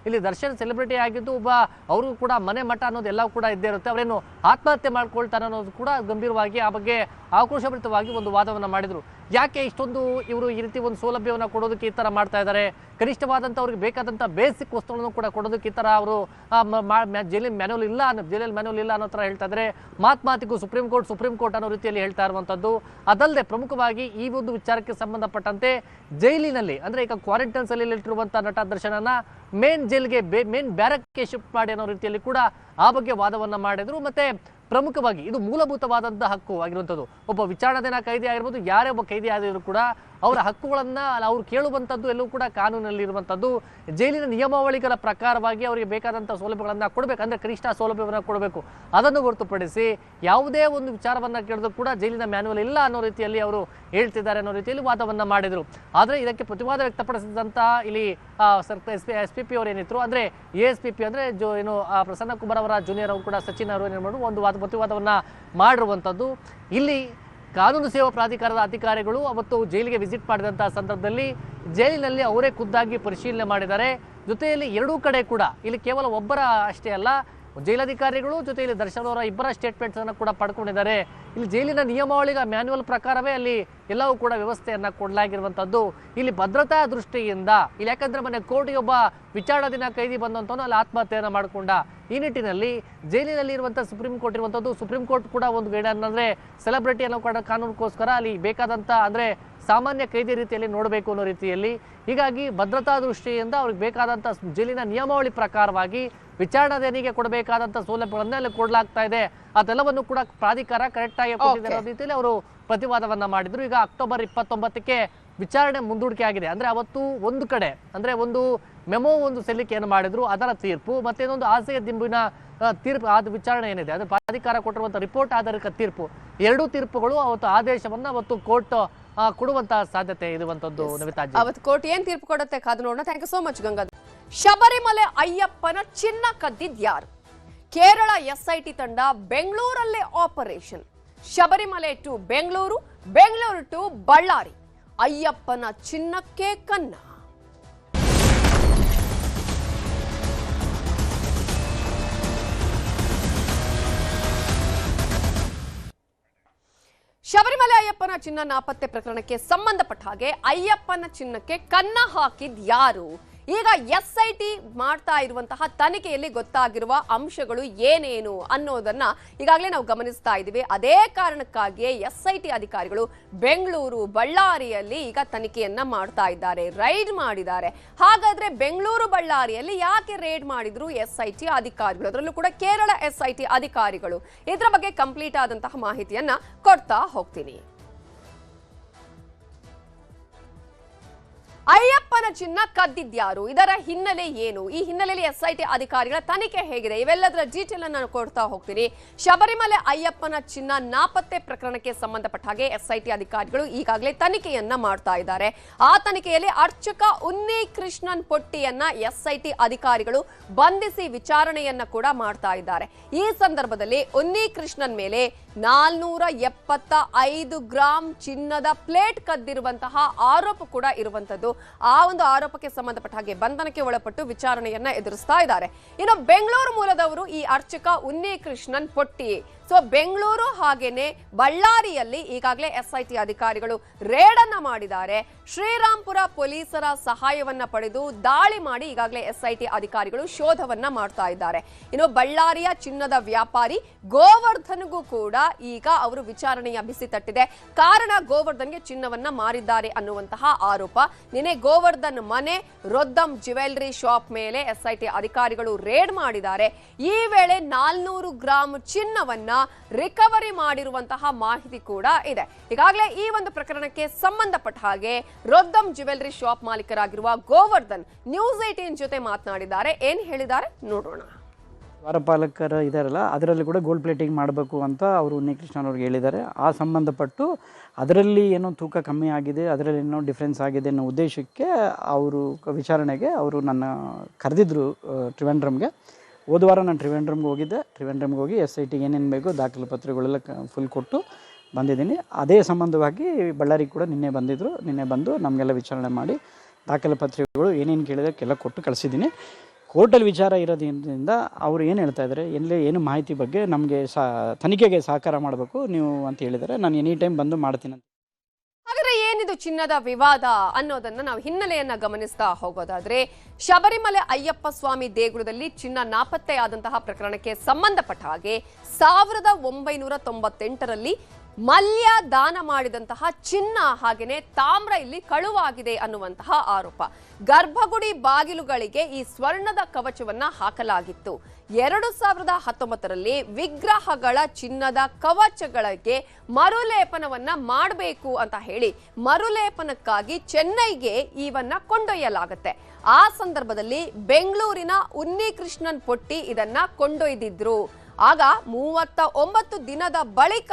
ಇಲ್ಲಿ ದರ್ಶನ್ ಸೆಲೆಬ್ರಿಟಿ ಆಗಿದ್ದು ಒಬ್ಬ ಅವರು ಕೂಡ ಮನೆ ಮಠ ಅನ್ನೋದು ಎಲ್ಲ ಕೂಡ ಇದ್ದೇ ಇರುತ್ತೆ. ಅವರೇನು ಆತ್ಮಹತ್ಯೆ ಮಾಡ್ಕೊಳ್ತಾರೆ ಅನ್ನೋದು ಕೂಡ ಗಂಭೀರವಾಗಿ ಆ ಬಗ್ಗೆ ಆಕ್ರೋಶಭರಿತವಾಗಿ ಒಂದು ವಾದವನ್ನು ಮಾಡಿದರು. ಯಾಕೆ ಇಷ್ಟೊಂದು ಇವರು ಈ ರೀತಿ ಒಂದು ಸೌಲಭ್ಯವನ್ನು ಕೊಡೋದಕ್ಕೆ ಈ ಥರ ಮಾಡ್ತಾ ಇದ್ದಾರೆ, ಕನಿಷ್ಠವಾದಂಥ ಅವ್ರಿಗೆ ಬೇಕಾದಂಥ ಬೇಸಿಕ್ ವಸ್ತುಗಳನ್ನು ಕೂಡ ಕೊಡೋದಕ್ಕೆ ಈ ಥರ ಅವರು ಜೈಲಿನ ಮ್ಯಾನ್ಯುವಲ್ ಇಲ್ಲ ಜೈಲಲ್ಲಿ ಮ್ಯಾನ್ಯುವಲ್ ಇಲ್ಲ ಅನ್ನೋ ಥರ ಹೇಳ್ತಾ ಇದ್ದಾರೆ. ಮಾತಿಗೂ ಸುಪ್ರೀಂ ಕೋರ್ಟ್ ಅನ್ನೋ ರೀತಿಯಲ್ಲಿ ಹೇಳ್ತಾ ಇರುವಂಥದ್ದು. ಅದಲ್ಲದೆ ಪ್ರಮುಖವಾಗಿ ಈ ಒಂದು ವಿಚಾರಕ್ಕೆ ಸಂಬಂಧಪಟ್ಟಂತೆ ಜೈಲಿನಲ್ಲಿ ಅಂದರೆ ಈಗ ಕ್ವಾರಂಟೈನ್ ಸೆಲ್ಲಲ್ಲಿ ಇಟ್ಟಿರುವಂಥ ನಟ ದರ್ಶನನ್ನ ಮೇನ್ ಜೈಲ್ಗೆ ಮೇನ್ ಬ್ಯಾರಕ್ಗೆ ಶಿಫ್ಟ್ ಮಾಡಿ ಅನ್ನೋ ರೀತಿಯಲ್ಲಿ ಕೂಡ ಆ ಬಗ್ಗೆ ವಾದವನ್ನು ಮಾಡಿದರು. ಮತ್ತೆ ಪ್ರಮುಖವಾಗಿ ಇದು ಮೂಲಭೂತವಾದಂಥ ಹಕ್ಕು ಆಗಿರುವಂಥದ್ದು. ಒಬ್ಬ ವಿಚಾರಣಾಧೀನ ಕೈದಿ ಆಗಿರ್ಬೋದು, ಯಾರೇ ಒಬ್ಬ ಕೈದಿ ಆಗಿದ್ರು ಕೂಡ ಅವರ ಹಕ್ಕುಗಳನ್ನು ಅವ್ರು ಕೇಳುವಂಥದ್ದು ಎಲ್ಲವೂ ಕೂಡ ಕಾನೂನಲ್ಲಿ ಇರುವಂಥದ್ದು. ಜೈಲಿನ ನಿಯಮಾವಳಿಗಳ ಪ್ರಕಾರವಾಗಿ ಅವರಿಗೆ ಬೇಕಾದಂಥ ಸೌಲಭ್ಯಗಳನ್ನು ಕೊಡಬೇಕು, ಅಂದರೆ ಕನಿಷ್ಠ ಸೌಲಭ್ಯವನ್ನು ಕೊಡಬೇಕು. ಅದನ್ನು ಹೊರತುಪಡಿಸಿ ಯಾವುದೇ ಒಂದು ವಿಚಾರವನ್ನು ಕೇಳಿದ್ರು ಕೂಡ ಜೈಲಿನ ಮ್ಯಾನ್ಯುವಲ್ ಇಲ್ಲ ಅನ್ನೋ ರೀತಿಯಲ್ಲಿ ಅವರು ಹೇಳ್ತಿದ್ದಾರೆ ಅನ್ನೋ ರೀತಿಯಲ್ಲಿ ವಾದವನ್ನು ಮಾಡಿದರು. ಆದರೆ ಇದಕ್ಕೆ ಪ್ರತಿವಾದ ವ್ಯಕ್ತಪಡಿಸಿದಂಥ ಇಲ್ಲಿ SPP ಅವರು ಏನಿದ್ರು, ಅಂದರೆ ASPP ಅಂದರೆ ಏನು ಪ್ರಸನ್ನ ಕುಮಾರ್ ಅವರ ಜೂನಿಯರ್ ಅವರು ಕೂಡ ಸಚಿನ್ ಅವರು ಏನು ಮಾಡಿ ಒಂದು ಪ್ರತಿವಾದವನ್ನು ಮಾಡಿರುವಂಥದ್ದು. ಇಲ್ಲಿ ಕಾನೂನು ಸೇವಾ ಪ್ರಾಧಿಕಾರದ ಅಧಿಕಾರಿಗಳು ಅವತ್ತು ಜೈಲಿಗೆ ವಿಸಿಟ್ ಮಾಡಿದಂಥ ಸಂದರ್ಭದಲ್ಲಿ ಜೈಲಿನಲ್ಲಿ ಅವರೇ ಖುದ್ದಾಗಿ ಪರಿಶೀಲನೆ ಮಾಡಿದ್ದಾರೆ. ಜೊತೆಯಲ್ಲಿ ಎರಡೂ ಕಡೆ ಕೂಡ ಇಲ್ಲಿ ಕೇವಲ ಒಬ್ಬರ ಅಷ್ಟೇ ಅಲ್ಲ, ಜೈಲಧಿಕಾರಿಗಳು ಜೊತೆಯಲ್ಲಿ ದರ್ಶನ್ ಅವರ ಇಬ್ಬರ ಸ್ಟೇಟ್ಮೆಂಟ್ಸ್ ಅನ್ನು ಕೂಡ ಪಡ್ಕೊಂಡಿದ್ದಾರೆ. ಇಲ್ಲಿ ಜೈಲಿನ ನಿಯಮಾವಳಿಗಳ ಮ್ಯಾನ್ಯುವಲ್ ಪ್ರಕಾರವೇ ಅಲ್ಲಿ ಎಲ್ಲವೂ ಕೂಡ ವ್ಯವಸ್ಥೆಯನ್ನ ಕೊಡಲಾಗಿರುವಂಥದ್ದು. ಇಲ್ಲಿ ಭದ್ರತಾ ದೃಷ್ಟಿಯಿಂದ ಇಲ್ಲಿ ಯಾಕಂದ್ರೆ ಮೊನ್ನೆ ಕೋರ್ಟ್ಗೆ ಒಬ್ಬ ವಿಚಾರಣಾಧೀನ ಕೈದಿ ಬಂದಂತವನು ಅಲ್ಲಿ ಆತ್ಮಹತ್ಯೆಯನ್ನು ಮಾಡಿಕೊಂಡ. ಈ ನಿಟ್ಟಿನಲ್ಲಿ ಜೈಲಿನಲ್ಲಿ ಇರುವಂತಹ ಸುಪ್ರೀಂ ಕೋರ್ಟ್ ಇರುವಂಥದ್ದು, ಸುಪ್ರೀಂ ಕೋರ್ಟ್ ಕೂಡ ಒಂದು ಏನಂದ್ರೆ ಸೆಲೆಬ್ರಿಟಿ ಅನ್ನೋ ಕಾನೂನಿಗೋಸ್ಕರ ಅಲ್ಲಿ ಬೇಕಾದಂತ ಅಂದ್ರೆ ಸಾಮಾನ್ಯ ಕೈದಿ ರೀತಿಯಲ್ಲಿ ನೋಡಬೇಕು ಅನ್ನೋ ರೀತಿಯಲ್ಲಿ, ಹೀಗಾಗಿ ಭದ್ರತಾ ದೃಷ್ಟಿಯಿಂದ ಅವ್ರಿಗೆ ಬೇಕಾದಂಥ ಜೈಲಿನ ನಿಯಮಾವಳಿ ಪ್ರಕಾರವಾಗಿ ವಿಚಾರಣಾಧೀನಿಗೆ ಕೊಡಬೇಕಾದಂಥ ಸೌಲಭ್ಯಗಳನ್ನ ಅಲ್ಲಿ ಕೊಡಲಾಗ್ತಾ ಇದೆ. ಅದೆಲ್ಲವನ್ನು ಕೂಡ ಪ್ರಾಧಿಕಾರ ಕರೆಕ್ಟ್ ಆಗಿ ಕೊಟ್ಟಿದೆ ಅನ್ನೋ ರೀತಿಯಲ್ಲಿ ಅವರು ಪ್ರತಿವಾದವನ್ನ ಮಾಡಿದ್ರು. ಈಗ ಅಕ್ಟೋಬರ್ 29ಕ್ಕೆ ವಿಚಾರಣೆ ಮುಂದೂಡಿಕೆ ಆಗಿದೆ. ಅಂದ್ರೆ ಅವತ್ತು ಒಂದು ಕಡೆ ಅಂದ್ರೆ ಒಂದು ಮೆಮೊ ಒಂದು ಸಲ್ಲಿಕೆಯನ್ನು ಮಾಡಿದ್ರು, ಅದರ ತೀರ್ಪು ಮತ್ತೆ ಇನ್ನೊಂದು ಆಸೆಯ ದಿಂಬಿನ ತೀರ್ಪು ಆದ ವಿಚಾರಣೆ ಏನಿದೆ ಅದು ಪ್ರಾಧಿಕಾರ ಕೊಟ್ಟಿರುವಂತಹ ರಿಪೋರ್ಟ್ ಆಧಾರಿತ ತೀರ್ಪು, ಎರಡೂ ತೀರ್ಪುಗಳು ಅವತ್ತು ಆದೇಶವನ್ನ ಅವತ್ತು ಕೋರ್ಟ್ ಕೊಡುವಂತಹ ಸಾಧ್ಯತೆ ಇರುವಂತದ್ದು. ನವಿತಾ ಜಿ, ಅವತ್ತು ಕೋರ್ಟ್ ಏನ್ ತೀರ್ಪು ಕೊಡುತ್ತೆ ಕಾದು ನೋಡೋಣ. Thank you so much Gangadhar. Sabarimala ಅಯ್ಯಪ್ಪನ ಚಿನ್ನ ಕದ್ದಿದ್ಯಾರು? ಕೇರಳ ಎಸ್ಐಟಿ ತಂಡ ಬೆಂಗಳೂರಲ್ಲೇ operation. Sabarimala to Bengaluru, Bengaluru to Ballari. ಅಯ್ಯಪ್ಪನ ಚಿನ್ನಕ್ಕೆ ಕನ್ನ. ಶಬರಿಮಲೆ ಅಯ್ಯಪ್ಪನ ಚಿನ್ನ ನಾಪತ್ತೆ ಪ್ರಕರಣಕ್ಕೆ ಸಂಬಂಧಪಟ್ಟ ಹಾಗೆ ಅಯ್ಯಪ್ಪನ ಚಿನ್ನಕ್ಕೆ ಕನ್ನ ಹಾಕಿದ್ಯಾರು? ಈಗ ಎಸ್ಐಟಿ ಮಾಡ್ತಾ ಇರುವಂತಹ ತನಿಖೆಯಲ್ಲಿ ಗೊತ್ತಾಗಿರುವ ಅಂಶಗಳು ಏನೇನು ಅನ್ನೋದನ್ನ ಈಗಾಗಲೇ ನಾವು ಗಮನಿಸ್ತಾ ಇದ್ದೀವಿ. ಅದೇ ಕಾರಣಕ್ಕಾಗಿಯೇ ಎಸ್ಐಟಿ ಅಧಿಕಾರಿಗಳು ಬೆಂಗಳೂರು, ಬಳ್ಳಾರಿಯಲ್ಲಿ ಈಗ ತನಿಖೆಯನ್ನ ಮಾಡ್ತಾ ಇದ್ದಾರೆ, ರೈಡ್ ಮಾಡಿದ್ದಾರೆ. ಹಾಗಾದ್ರೆ ಬೆಂಗಳೂರು, ಬಳ್ಳಾರಿಯಲ್ಲಿ ಯಾಕೆ ರೇಡ್ ಮಾಡಿದ್ರು ಎಸ್ಐಟಿ ಅಧಿಕಾರಿಗಳು? ಅದರಲ್ಲೂ ಕೂಡ ಕೇರಳ ಎಸ್ಐಟಿ ಅಧಿಕಾರಿಗಳು. ಇದರ ಬಗ್ಗೆ ಕಂಪ್ಲೀಟ್ ಆದಂತಹ ಮಾಹಿತಿಯನ್ನ ಕೊಡ್ತಾ ಹೋಗ್ತೀನಿ. ಅಯ್ಯಪ್ಪನ ಚಿನ್ನ ಕದ್ದಿದ್ಯಾರು? ಇದರ ಹಿನ್ನೆಲೆ ಏನು? ಈ ಹಿನ್ನೆಲೆಯಲ್ಲಿ ಎಸ್ಐಟಿ ಅಧಿಕಾರಿಗಳ ತನಿಖೆ ಹೇಗಿದೆ? ಇವೆಲ್ಲದರ ಡೀಟೇಲ್ ನಾನು ಕೊಡ್ತಾ ಹೋಗ್ತೀನಿ. ಶಬರಿಮಲೆ ಅಯ್ಯಪ್ಪನ ಚಿನ್ನ ನಾಪತ್ತೆ ಪ್ರಕರಣಕ್ಕೆ ಸಂಬಂಧಪಟ್ಟ ಹಾಗೆ ಎಸ್ಐಟಿ ಅಧಿಕಾರಿಗಳು ಈಗಾಗಲೇ ತನಿಖೆಯನ್ನ ಮಾಡ್ತಾ ಇದ್ದಾರೆ. ಆ ತನಿಖೆಯಲ್ಲಿ ಅರ್ಚಕ ಉನ್ನಿ ಕೃಷ್ಣನ್ ಪೊಟ್ಟಿಯನ್ನ ಎಸ್ಐಟಿ ಅಧಿಕಾರಿಗಳು ಬಂಧಿಸಿ ವಿಚಾರಣೆಯನ್ನ ಕೂಡ ಮಾಡ್ತಾ ಇದ್ದಾರೆ. ಈ ಸಂದರ್ಭದಲ್ಲಿ ಉನ್ನಿ ಕೃಷ್ಣನ್ ಮೇಲೆ 475 ಗ್ರಾಂ ಚಿನ್ನದ ಪ್ಲೇಟ್ ಕದ್ದಿರುವಂತಹ ಆರೋಪ ಕೂಡ ಇರುವಂತದ್ದು. ಆ ಒಂದು ಆರೋಪಕ್ಕೆ ಸಂಬಂಧಪಟ್ಟ ಹಾಗೆ ಬಂಧನಕ್ಕೆ ಒಳಪಟ್ಟು ವಿಚಾರಣೆಯನ್ನ ಎದುರಿಸ್ತಾ ಇದ್ದಾರೆ. ಇನ್ನು ಬೆಂಗಳೂರು ಮೂಲದವರು ಈ ಅರ್ಚಕ ಉನ್ನಿ ಕೃಷ್ಣನ್ ಪೊಟ್ಟಿ. ಸೊ ಬೆಂಗಳೂರು ಹಾಗೇನೆ ಬಳ್ಳಾರಿಯಲ್ಲಿ ಈಗಾಗಲೇ ಎಸ್ಐಟಿ ಅಧಿಕಾರಿಗಳು ರೇಡ್ ಅನ್ನ ಮಾಡಿದ್ದಾರೆ. ಶ್ರೀರಾಂಪುರ ಪೊಲೀಸರ ಸಹಾಯವನ್ನ ಪಡೆದು ದಾಳಿ ಮಾಡಿ ಈಗಾಗಲೇ ಎಸ್ಐಟಿ ಅಧಿಕಾರಿಗಳು ಶೋಧವನ್ನ ಮಾಡ್ತಾ ಇದ್ದಾರೆ. ಇನ್ನು ಬಳ್ಳಾರಿಯ ಚಿನ್ನದ ವ್ಯಾಪಾರಿ ಗೋವರ್ಧನ್ಗೂ ಕೂಡ ಈಗ ಅವರು ವಿಚಾರಣೆಯ ಬಿಸಿ ತಟ್ಟಿದೆ. ಕಾರಣ ಗೋವರ್ಧನ್ಗೆ ಚಿನ್ನವನ್ನ ಮಾರಿದ್ದಾರೆ ಅನ್ನುವಂತಹ ಆರೋಪ. ನಿನ್ನೆ ಗೋವರ್ಧನ್ ಮನೆ ರೊದ್ದಂ ಜ್ಯುವೆಲರಿ ಶಾಪ್ ಮೇಲೆ ಎಸ್ಐಟಿ ಅಧಿಕಾರಿಗಳು ರೇಡ್ ಮಾಡಿದ್ದಾರೆ. ಈ ವೇಳೆ 400 ಗ್ರಾಂ ಚಿನ್ನವನ್ನ ರಿಕವರಿ ಮಾಡಿರುವಂತಹ ಮಾಹಿತಿ ಕೂಡ ಇದೆ. ಈಗಾಗಲೇ ಈ ಒಂದು ಪ್ರಕರಣಕ್ಕೆ ಸಂಬಂಧಪಟ್ಟ ಹಾಗೆ ರೊದ್ದಂ ಜ್ಯುವೆಲರಿ ಶಾಪ್ ಮಾಲೀಕರಾಗಿರುವ ಗೋವರ್ಧನ್ ನ್ಯೂಸ್ 18 ಜೊತೆ ಮಾತನಾಡಿದ್ದಾರೆ. ಏನ್ ಹೇಳಿದ್ದಾರೆ ನೋಡೋಣ. ದ್ವಾರಪಾಲಕರು ಇದಾರಲ್ಲ, ಅದರಲ್ಲಿ ಕೂಡ ಗೋಲ್ಡ್ ಪ್ಲೇಟಿಂಗ್ ಮಾಡಬೇಕು ಅಂತ ಅವರು ಉನ್ನಿಕೃಷ್ಣನ್ ಅವ್ರಿಗೆ ಹೇಳಿದ್ದಾರೆ. ಆ ಸಂಬಂಧಪಟ್ಟು ಅದರಲ್ಲಿ ಏನೋ ತೂಕ ಕಮ್ಮಿ ಆಗಿದೆ, ಅದರಲ್ಲಿ ಏನೋ ಡಿಫ್ರೆನ್ಸ್ ಆಗಿದೆ ಅನ್ನೋ ಉದ್ದೇಶಕ್ಕೆ ಅವರು ವಿಚಾರಣೆಗೆ ಅವರು ನನ್ನ ಕರೆದಿದ್ರು ಟ್ರಿವೆಂಡ್ರಮ್ಗೆ. ಹೋದ ವಾರ ನಾನು ಟ್ರಿವೆಂಡ್ರಮ್ಗೆ ಹೋಗಿದ್ದೆ. ಟ್ರಿವೆಂಡ್ರಮ್ಗೆ ಹೋಗಿ SITಗೆ ಏನೇನು ಬೇಕೋ ದಾಖಲೆ ಪತ್ರಗಳೆಲ್ಲ ಫುಲ್ ಕೊಟ್ಟು ಬಂದಿದ್ದೀನಿ. ಅದೇ ಸಂಬಂಧವಾಗಿ ಬಳ್ಳಾರಿಗೆ ಕೂಡ ನಿನ್ನೆ ಬಂದಿದ್ದರು. ನಿನ್ನೆ ಬಂದು ನಮಗೆಲ್ಲ ವಿಚಾರಣೆ ಮಾಡಿ ದಾಖಲೆ ಪತ್ರಿಕೆಗಳು ಏನೇನು ಕೇಳಿದಕ್ಕೆಲ್ಲ ಕೊಟ್ಟು ಕಳಿಸಿದ್ದೀನಿ. ಕೋರ್ಟಲ್ಲಿ ವಿಚಾರ ಇರೋದ್ರಿಂದ ಅವರು ಏನು ಹೇಳ್ತಾ ಇದ್ದಾರೆ, ಎಲ್ಲೇ ಏನು ಮಾಹಿತಿ ಬಗ್ಗೆ ನಮಗೆ ತನಿಖೆಗೆ ಸಹಕಾರ ಮಾಡಬೇಕು ನೀವು ಅಂತ ಹೇಳಿದ್ದಾರೆ. ನಾನು ಎನಿ ಟೈಮ್ ಬಂದು ಮಾಡ್ತೀನಿ ಅಂತ. ಹಾಗಾದ್ರೆ ಏನಿದು ಚಿನ್ನದ ವಿವಾದ ಅನ್ನೋದನ್ನ ನಾವು ಹಿನ್ನೆಲೆಯನ್ನ ಗಮನಿಸ್ತಾ ಹೋಗೋದಾದ್ರೆ, ಶಬರಿಮಲೆ ಅಯ್ಯಪ್ಪ ಸ್ವಾಮಿ ದೇಗುಲದಲ್ಲಿ ಚಿನ್ನ ನಾಪತ್ತೆಯಾದಂತಹ ಪ್ರಕರಣಕ್ಕೆ ಸಂಬಂಧಪಟ್ಟ ಹಾಗೆ 1998ರಲ್ಲಿ ಮಲ್ಯ ದಾನ ಮಾಡಿದಂತಹ ಚಿನ್ನ ಹಾಗೇನೆ ತಾಮ್ರ ಇಲ್ಲಿ ಕಳುವಾಗಿದೆ ಅನ್ನುವಂತಹ ಆರೋಪ. ಗರ್ಭಗುಡಿ ಬಾಗಿಲುಗಳಿಗೆ ಈ ಸ್ವರ್ಣದ ಕವಚವನ್ನ ಹಾಕಲಾಗಿತ್ತು. 2019ರಲ್ಲಿ ವಿಗ್ರಹಗಳ ಚಿನ್ನದ ಕವಚಗಳಿಗೆ ಮರುಲೇಪನವನ್ನ ಮಾಡಬೇಕು ಅಂತ ಹೇಳಿ ಮರುಲೇಪನಕ್ಕಾಗಿ ಚೆನ್ನೈಗೆ ಇವನ್ನ ಕೊಂಡೊಯ್ಯಲಾಗುತ್ತೆ. ಆ ಸಂದರ್ಭದಲ್ಲಿ ಬೆಂಗಳೂರಿನ ಉನ್ನಿ ಕೃಷ್ಣನ್ ಪೊಟ್ಟಿ ಇದನ್ನ ಕೊಂಡೊಯ್ದಿದ್ರು. ಆಗ 39 ದಿನದ ಬಳಿಕ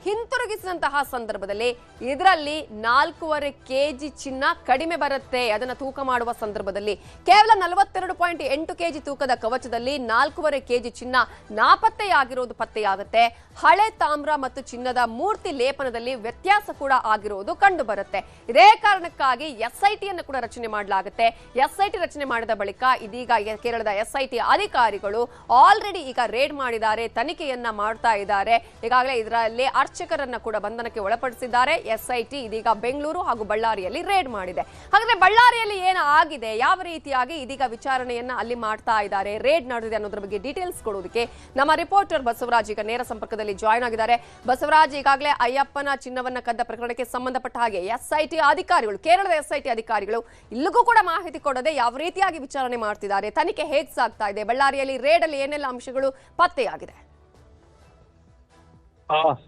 ಹಿಂತಿರುಗಿಸಿದಂತಹ ಸಂದರ್ಭದಲ್ಲಿ ಇದರಲ್ಲಿ 4.5 kg ಚಿನ್ನ ಕಡಿಮೆ ಬರುತ್ತೆ. ಅದನ್ನ ತೂಕ ಮಾಡುವ ಸಂದರ್ಭದಲ್ಲಿ ಕೇವಲ 42.8 kg ತೂಕದ ಕವಚದಲ್ಲಿ 4.5 kg ಚಿನ್ನ ನಾಪತ್ತೆಯಾಗಿರೋದು ಪತ್ತೆಯಾಗುತ್ತೆ. ಹಳೆ ತಾಮ್ರ ಮತ್ತು ಚಿನ್ನದ ಮೂರ್ತಿ ಲೇಪನದಲ್ಲಿ ವ್ಯತ್ಯಾಸ ಕೂಡ ಆಗಿರೋದು ಕಂಡು ಬರುತ್ತೆ. ಇದೇ ಕಾರಣಕ್ಕಾಗಿ SITಯನ್ನು ಕೂಡ ರಚನೆ ಮಾಡಲಾಗುತ್ತೆ. SIT ರಚನೆ ಮಾಡಿದ ಬಳಿಕ ಇದೀಗ ಕೇರಳದ SIT ಅಧಿಕಾರಿಗಳು ಆಲ್ರೆಡಿ ಈಗ ರೇಡ್ ಮಾಡಿದ್ದಾರೆ, ತನಿಖೆಯನ್ನ ಮಾಡ್ತಾ ಇದ್ದಾರೆ. ಈಗಾಗಲೇ ಇದರಲ್ಲಿ ಅರ್ಚಕರನ್ನ ಕೂಡ ಬಂಧನಕ್ಕೆ ಒಳಪಡಿಸಿದ್ದಾರೆ ಎಸ್ಐಟಿ. ಇದೀಗ ಬೆಂಗಳೂರು ಹಾಗೂ ಬಳ್ಳಾರಿಯಲ್ಲಿ ರೇಡ್ ಮಾಡಿದೆ. ಹಾಗಾದ್ರೆ ಬಳ್ಳಾರಿಯಲ್ಲಿ ಏನು ಆಗಿದೆ, ಯಾವ ರೀತಿಯಾಗಿ ಇದೀಗ ವಿಚಾರಣೆಯನ್ನ ಅಲ್ಲಿ ಮಾಡ್ತಾ ಇದ್ದಾರೆ, ರೇಡ್ ನಡೆದಿದೆ ಅನ್ನೋದ್ರ ಬಗ್ಗೆ ಡೀಟೇಲ್ಸ್ ಕೊಡೋದಕ್ಕೆ ನಮ್ಮ ರಿಪೋರ್ಟರ್ ಬಸವರಾಜ್ ಈಗ ನೇರ ಸಂಪರ್ಕದಲ್ಲಿ ಜಾಯ್ನ್ ಆಗಿದ್ದಾರೆ. ಬಸವರಾಜ್, ಈಗಾಗಲೇ ಅಯ್ಯಪ್ಪನ ಚಿನ್ನವನ್ನ ಕದ್ದ ಪ್ರಕರಣಕ್ಕೆ ಸಂಬಂಧಪಟ್ಟ ಹಾಗೆ ಎಸ್ಐಟಿ ಅಧಿಕಾರಿಗಳು, ಕೇರಳದ ಎಸ್ಐಟಿ ಅಧಿಕಾರಿಗಳು ಇಲ್ಲಿಗೂ ಕೂಡ ಮಾಹಿತಿ ಕೊಡದೆ ಯಾವ ರೀತಿಯಾಗಿ ವಿಚಾರಣೆ ಮಾಡ್ತಿದ್ದಾರೆ, ತನಿಖೆ ಹೇಗೆ ಸಾಗ್ತಾ ಇದೆ, ಬಳ್ಳಾರಿಯಲ್ಲಿ ರೇಡ್ ಅಲ್ಲಿ ಏನೆಲ್ಲ ಅಂಶಗಳು ಪತ್ತೆಯಾಗಿದೆ?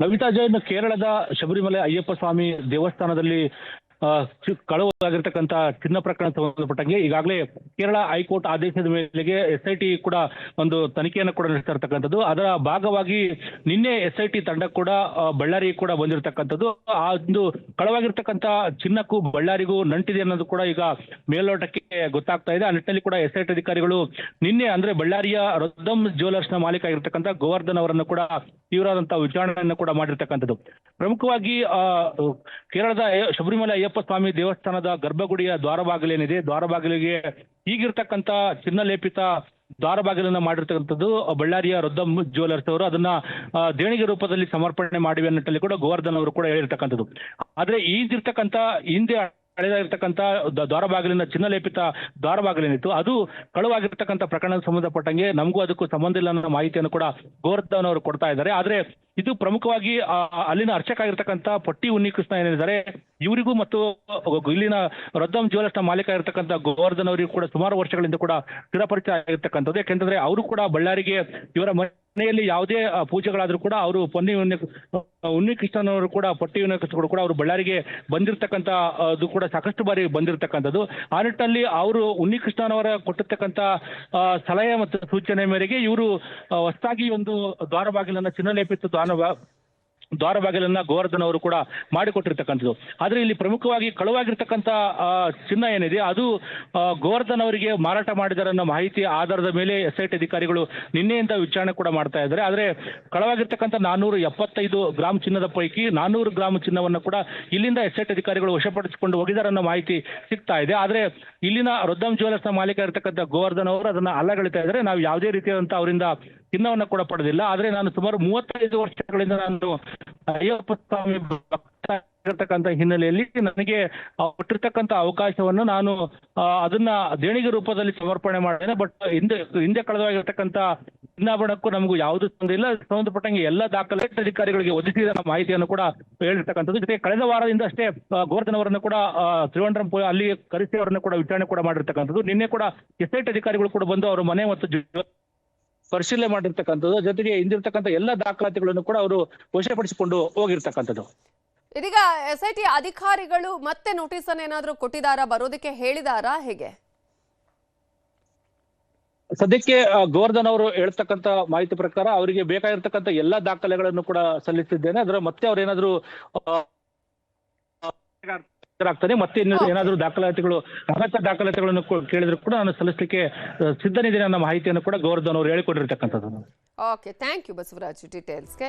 ನವಿತಾ ಜೈನ್, ಕೇರಳದ ಶಬರಿಮಲೆ ಅಯ್ಯಪ್ಪ ಸ್ವಾಮಿ ದೇವಸ್ಥಾನದಲ್ಲಿ ಕಳವಾಗಿರ್ತಕ್ಕಂಥ ಚಿನ್ನ ಪ್ರಕರಣ ಸಂಬಂಧಪಟ್ಟಂಗೆ ಈಗಾಗಲೇ ಕೇರಳ ಹೈಕೋರ್ಟ್ ಆದೇಶದ ಮೇರೆಗೆ ಎಸ್ಐಟಿ ಕೂಡ ಒಂದು ತನಿಖೆಯನ್ನು ಕೂಡ ನಡೆಸ್ತಾ ಇರ್ತಕ್ಕಂಥದ್ದು. ಅದರ ಭಾಗವಾಗಿ ನಿನ್ನೆ ಎಸ್ಐಟಿ ತಂಡ ಕೂಡ ಬಳ್ಳಾರಿ ಕೂಡ ಬಂದಿರತಕ್ಕಂಥದ್ದು. ಆ ಒಂದು ಕಳವಾಗಿರ್ತಕ್ಕಂಥ ಚಿನ್ನಕ್ಕೂ ಬಳ್ಳಾರಿಗೂ ನಂಟಿದೆ ಅನ್ನೋದು ಕೂಡ ಈಗ ಮೇಲ್ನೋಟಕ್ಕೆ ಗೊತ್ತಾಗ್ತಾ ಇದೆ. ಆ ನಿಟ್ಟಿನಲ್ಲಿ ಕೂಡ ಎಸ್ಐಟಿ ಅಧಿಕಾರಿಗಳು ನಿನ್ನೆ ಅಂದ್ರೆ ಬಳ್ಳಾರಿಯ ರೊದ್ದಂ ಜ್ಯುವೆಲರ್ಸ್ ನ ಮಾಲೀಕ ಆಗಿರ್ತಕ್ಕಂಥ ಗೋವರ್ಧನ್ ಅವರನ್ನು ಕೂಡ ತೀವ್ರವಾದಂತಹ ವಿಚಾರಣೆಯನ್ನು ಕೂಡ ಮಾಡಿರ್ತಕ್ಕಂಥದ್ದು. ಪ್ರಮುಖವಾಗಿ ಕೇರಳದ ಶಬರಿಮಲೆ ಅಯ್ಯಪ್ಪ ಸ್ವಾಮಿ ದೇವಸ್ಥಾನದ ಗರ್ಭಗುಡಿಯ ದ್ವಾರಬಾಗಿಲೇನಿದೆ, ದ್ವಾರಬಾಗಿಲಿಗೆ ಈಗಿರ್ತಕ್ಕಂಥ ಚಿನ್ನ ಲೇಪಿತ ದ್ವಾರಬಾಗಿಲನ್ನ ಮಾಡಿರ್ತಕ್ಕಂಥದ್ದು ಬಳ್ಳಾರಿಯ ರೊದ್ದಂ ಜ್ಯುವೆಲರ್ಸ್ ಅವರು ಅದನ್ನ ದೇಣಿಗೆ ರೂಪದಲ್ಲಿ ಸಮರ್ಪಣೆ ಮಾಡಿವೆ ಅನ್ನೋಲ್ಲಿ ಕೂಡ ಗೋವರ್ಧನ್ ಅವರು ಕೂಡ ಹೇಳಿರ್ತಕ್ಕಂಥದ್ದು. ಆದ್ರೆ ಈಗಿರ್ತಕ್ಕಂಥ ಹಿಂದೆ ಹಳೆದಾಗಿರ್ತಕ್ಕಂಥ ದ್ವಾರಬಾಗಿಲಿನ ಚಿನ್ನ ಲೇಪಿತ ದ್ವಾರಬಾಗಿಲೇನಿತ್ತು ಅದು ಕಳುವಾಗಿರ್ತಕ್ಕಂಥ ಪ್ರಕರಣಕ್ಕೆ ಸಂಬಂಧಪಟ್ಟಂಗೆ ನಮಗೂ ಅದಕ್ಕೂ ಸಂಬಂಧ ಇಲ್ಲ ಅನ್ನೋ ಮಾಹಿತಿಯನ್ನು ಕೂಡ ಗೋವರ್ಧನ್ ಅವರು ಕೊಡ್ತಾ ಇದ್ದಾರೆ. ಆದ್ರೆ ಇದು ಪ್ರಮುಖವಾಗಿ ಅಲ್ಲಿನ ಅರ್ಚಕ ಆಗಿರ್ತಕ್ಕಂಥ ಪಟ್ಟಿ ಉನ್ನಿಕೃಷ್ಣ ಏನಿದ್ದಾರೆ ಇವರಿಗೂ ಮತ್ತು ಇಲ್ಲಿನ ರೊದ್ದಂ ಜ್ಯುವೆಲರ್ಸ್ ನ ಮಾಲೀಕ ಆಗಿರ್ತಕ್ಕಂಥ ಗೋವರ್ಧನ್ ಅವರಿಗೂ ಕೂಡ ಸುಮಾರು ವರ್ಷಗಳಿಂದ ಕೂಡ ಸ್ಥಿರಪರಿಚಯ ಆಗಿರ್ತಕ್ಕಂಥದ್ದು. ಯಾಕೆಂತಂದ್ರೆ ಅವರು ಕೂಡ ಬಳ್ಳಾರಿಗೆ ಇವರ ಮನೆಯಲ್ಲಿ ಯಾವುದೇ ಪೂಜೆಗಳಾದ್ರೂ ಕೂಡ ಅವರು ಉನ್ನಿಕೃಷ್ಣನವರು ಕೂಡ ಪಟ್ಟಿ ಉನ್ನಿಕೃಷ್ಣ ಕೂಡ ಅವರು ಬಳ್ಳಾರಿಗೆ ಬಂದಿರತಕ್ಕಂಥ ಅದು ಕೂಡ ಸಾಕಷ್ಟು ಬಾರಿ ಬಂದಿರತಕ್ಕಂಥದ್ದು. ಆ ನಿಟ್ಟಿನಲ್ಲಿ ಅವರು ಉನ್ನಿಕೃಷ್ಣನವರ ಕೊಟ್ಟಿರ್ತಕ್ಕಂಥ ಸಲಹೆ ಮತ್ತು ಸೂಚನೆ ಮೇರೆಗೆ ಇವರು ಹೊಸದಾಗಿ ಒಂದು ದ್ವಾರಬಾಗಿಲನ್ನ ಚಿನ್ನಲೇಪಿತ ದ್ವಾರಬಾಗಿಲನ್ನ ಗೋವರ್ಧನ್ ಅವರು ಕೂಡ ಮಾಡಿಕೊಟ್ಟಿರ್ತಕ್ಕಂಥದ್ದು. ಆದ್ರೆ ಇಲ್ಲಿ ಪ್ರಮುಖವಾಗಿ ಕಳುವಾಗಿರ್ತಕ್ಕಂಥ ಚಿನ್ನ ಏನಿದೆ ಅದು ಗೋವರ್ಧನ್ ಅವರಿಗೆ ಮಾರಾಟ ಮಾಡಿದಾರೆ ಅನ್ನೋ ಮಾಹಿತಿ ಆಧಾರದ ಮೇಲೆ ಎಸ್ಐಟಿ ಅಧಿಕಾರಿಗಳು ನಿನ್ನೆಯಿಂದ ವಿಚಾರಣೆ ಕೂಡ ಮಾಡ್ತಾ ಇದ್ದಾರೆ. ಆದ್ರೆ ಕಳವಾಗಿರ್ತಕ್ಕಂಥ 475 ಗ್ರಾಂ ಚಿನ್ನದ ಪೈಕಿ 400 ಗ್ರಾಂ ಚಿನ್ನವನ್ನು ಕೂಡ ಇಲ್ಲಿಂದ ಎಸ್ಐಟಿ ಅಧಿಕಾರಿಗಳು ವಶಪಡಿಸಿಕೊಂಡು ಹೋಗಿದ್ದಾರೆ ಅನ್ನೋ ಮಾಹಿತಿ ಸಿಗ್ತಾ ಇದೆ. ಆದ್ರೆ ಇಲ್ಲಿನ ರೊದ್ದಂ ಜ್ಯುವೆಲರ್ಸ್ ನ ಮಾಲೀಕ ಇರತಕ್ಕಂಥ ಗೋವರ್ಧನ್ ಅವರು ಅದನ್ನ ಅಲ್ಲಗಳಿತಾ ಇದ್ದಾರೆ. ನಾವು ಯಾವುದೇ ರೀತಿಯಾದಂತ ಅವರಿಂದ ಚಿನ್ನವನ್ನ ಕೂಡ ಪಡೆದಿಲ್ಲ. ಆದ್ರೆ ನಾನು ಸುಮಾರು 35 ವರ್ಷಗಳಿಂದ ನಾನು ಅಯ್ಯಪ್ಪ ಸ್ವಾಮಿ ಭಕ್ತರಾಗಿರ್ತಕ್ಕಂಥ ಹಿನ್ನೆಲೆಯಲ್ಲಿ ನನಗೆ ಕೊಟ್ಟಿರ್ತಕ್ಕಂಥ ಅವಕಾಶವನ್ನು ನಾನು ಅದನ್ನ ದೇಣಿಗೆ ರೂಪದಲ್ಲಿ ಸಮರ್ಪಣೆ ಮಾಡಿದ್ದೇನೆ. ಬಟ್ ಹಿಂದೆ ಕಳೆದವಾಗಿರ್ತಕ್ಕಂಥ ಚಿನ್ನಾಭರಣಕ್ಕೂ ನಮಗೂ ಯಾವುದೂ ಸಂಬಂಧ ಇಲ್ಲ. ಸಂಬಂಧಪಟ್ಟಂಗೆ ಎಲ್ಲ ದಾಖಲೆ ಅಧಿಕಾರಿಗಳಿಗೆ ಒದಗಿಸಿದ ಮಾಹಿತಿಯನ್ನು ಕೂಡ ಹೇಳಿರ್ತಕ್ಕಂಥದ್ದು. ಜೊತೆಗೆ ಕಳೆದ ವಾರದಿಂದ ಅಷ್ಟೇ ಗೋವರ್ಧನ್ ಅವರನ್ನು ಕೂಡ ತ್ರಿವಂಡ್ರಂ ಅಲ್ಲಿ ಕರೆಸಿ ಅವರನ್ನು ಕೂಡ ವಿಚಾರಣೆ ಕೂಡ ಮಾಡಿರ್ತಕ್ಕಂಥದ್ದು. ನಿನ್ನೆ ಕೂಡ ಎಸ್ಐಟಿ ಅಧಿಕಾರಿಗಳು ಕೂಡ ಬಂದು ಅವರ ಮನೆ ಮತ್ತು ಪರಿಶೀಲನೆ ಮಾಡಿರ್ತಕ್ಕಂಥದ್ದು. ಜೊತೆಗೆ ಹಿಂದಿರ್ತಕ್ಕಂಥ ಎಲ್ಲ ದಾಖಲಾತಿಗಳನ್ನು ಕೂಡ ಅವರು ವಶಪಡಿಸಿಕೊಂಡು ಹೋಗಿರ್ತಕ್ಕಂಥದ್ದು. ಇದೀಗ ಎಸ್ಐಟಿ ಅಧಿಕಾರಿಗಳು ಮತ್ತೆ ನೋಟಿಸ್ ಅನ್ನು ಏನಾದರೂ ಕೊಟ್ಟಿದ್ದಾರಾ, ಬರೋದಕ್ಕೆ ಹೇಳಿದಾರಾ, ಹೇಗೆ? ಸದ್ಯಕ್ಕೆ ಗೋವರ್ಧನ್ ಅವರು ಹೇಳ್ತಕ್ಕಂಥ ಮಾಹಿತಿ ಪ್ರಕಾರ ಅವರಿಗೆ ಬೇಕಾಗಿರ್ತಕ್ಕಂಥ ಎಲ್ಲಾ ದಾಖಲೆಗಳನ್ನು ಕೂಡ ಸಲ್ಲಿಸಿದ್ದೇನೆ. ಅದರ ಮತ್ತೆ ಅವ್ರೇನಾದ್ರು ಆಗ್ತಾನೆ ಮತ್ತೆ ಏನಾದ್ರು ದಾಖಲಾತಿಗಳು ಅಗತ್ಯ ದಾಖಲಾತಿಗಳನ್ನು ಕೇಳಿದ್ರು ಕೂಡ ನಾನು ಸಲ್ಲಿಸಲಿಕ್ಕೆ ಸಿದ್ಧನಿದ್ದೇನೆ ಅನ್ನೋ ಮಾಹಿತಿಯನ್ನು ಕೂಡ ಗೋವರ್ಧನ್ ಅವರು ಹೇಳಿಕೊಂಡಿರ್ತಕ್ಕಂಥದ್ದು. ಓಕೆ, ಥ್ಯಾಂಕ್ ಯು ಬಸವರಾಜ್ ಡೀಟೇಲ್ಸ್ಗೆ.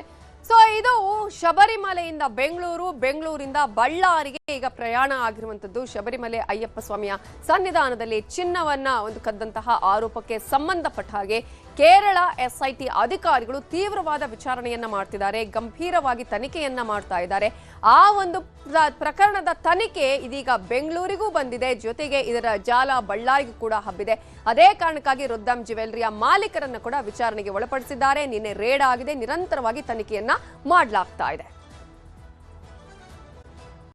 ಸೊ ಇದು ಶಬರಿಮಲೆಯಿಂದ ಬೆಂಗಳೂರಿಂದ ಬಳ್ಳಾರಿಗೆ ಈಗ ಪ್ರಯಾಣ ಆಗಿರುವಂತದ್ದು. ಶಬರಿಮಲೆ ಅಯ್ಯಪ್ಪ ಸ್ವಾಮಿಯ ಸನ್ನಿಧಾನದಲ್ಲಿ ಚಿನ್ನವನ್ನ ಒಂದು ಕದ್ದಂತಹ ಆರೋಪಕ್ಕೆ ಸಂಬಂಧಪಟ್ಟ ಹಾಗೆ ಕೇರಳ ಎಸ್ಐಟಿ ಅಧಿಕಾರಿಗಳು ತೀವ್ರವಾದ ವಿಚಾರಣೆಯನ್ನ ಮಾಡ್ತಿದ್ದಾರೆ, ಗಂಭೀರವಾಗಿ ತನಿಖೆಯನ್ನ ಮಾಡ್ತಾ ಇದ್ದಾರೆ. ಆ ಒಂದು ಪ್ರಕರಣದ ತನಿಖೆ ಇದೀಗ ಬೆಂಗಳೂರಿಗೂ ಬಂದಿದೆ, ಜೊತೆಗೆ ಇದರ ಜಾಲ ಬಳ್ಳಾರಿಗೂ ಕೂಡ ಹಬ್ಬಿದೆ. ಅದೇ ಕಾರಣಕ್ಕಾಗಿ ರೊದ್ದಂ ಜ್ಯುವೆಲರಿಯ ಮಾಲೀಕರನ್ನ ಕೂಡ ವಿಚಾರಣೆಗೆ ಒಳಪಡಿಸಿದ್ದಾರೆ. ನಿನ್ನೆ ರೇಡ್ ಆಗಿದೆ, ನಿರಂತರವಾಗಿ ತನಿಖೆಯನ್ನ ಮಾಡಲಾಗ್ತಾ ಇದೆ.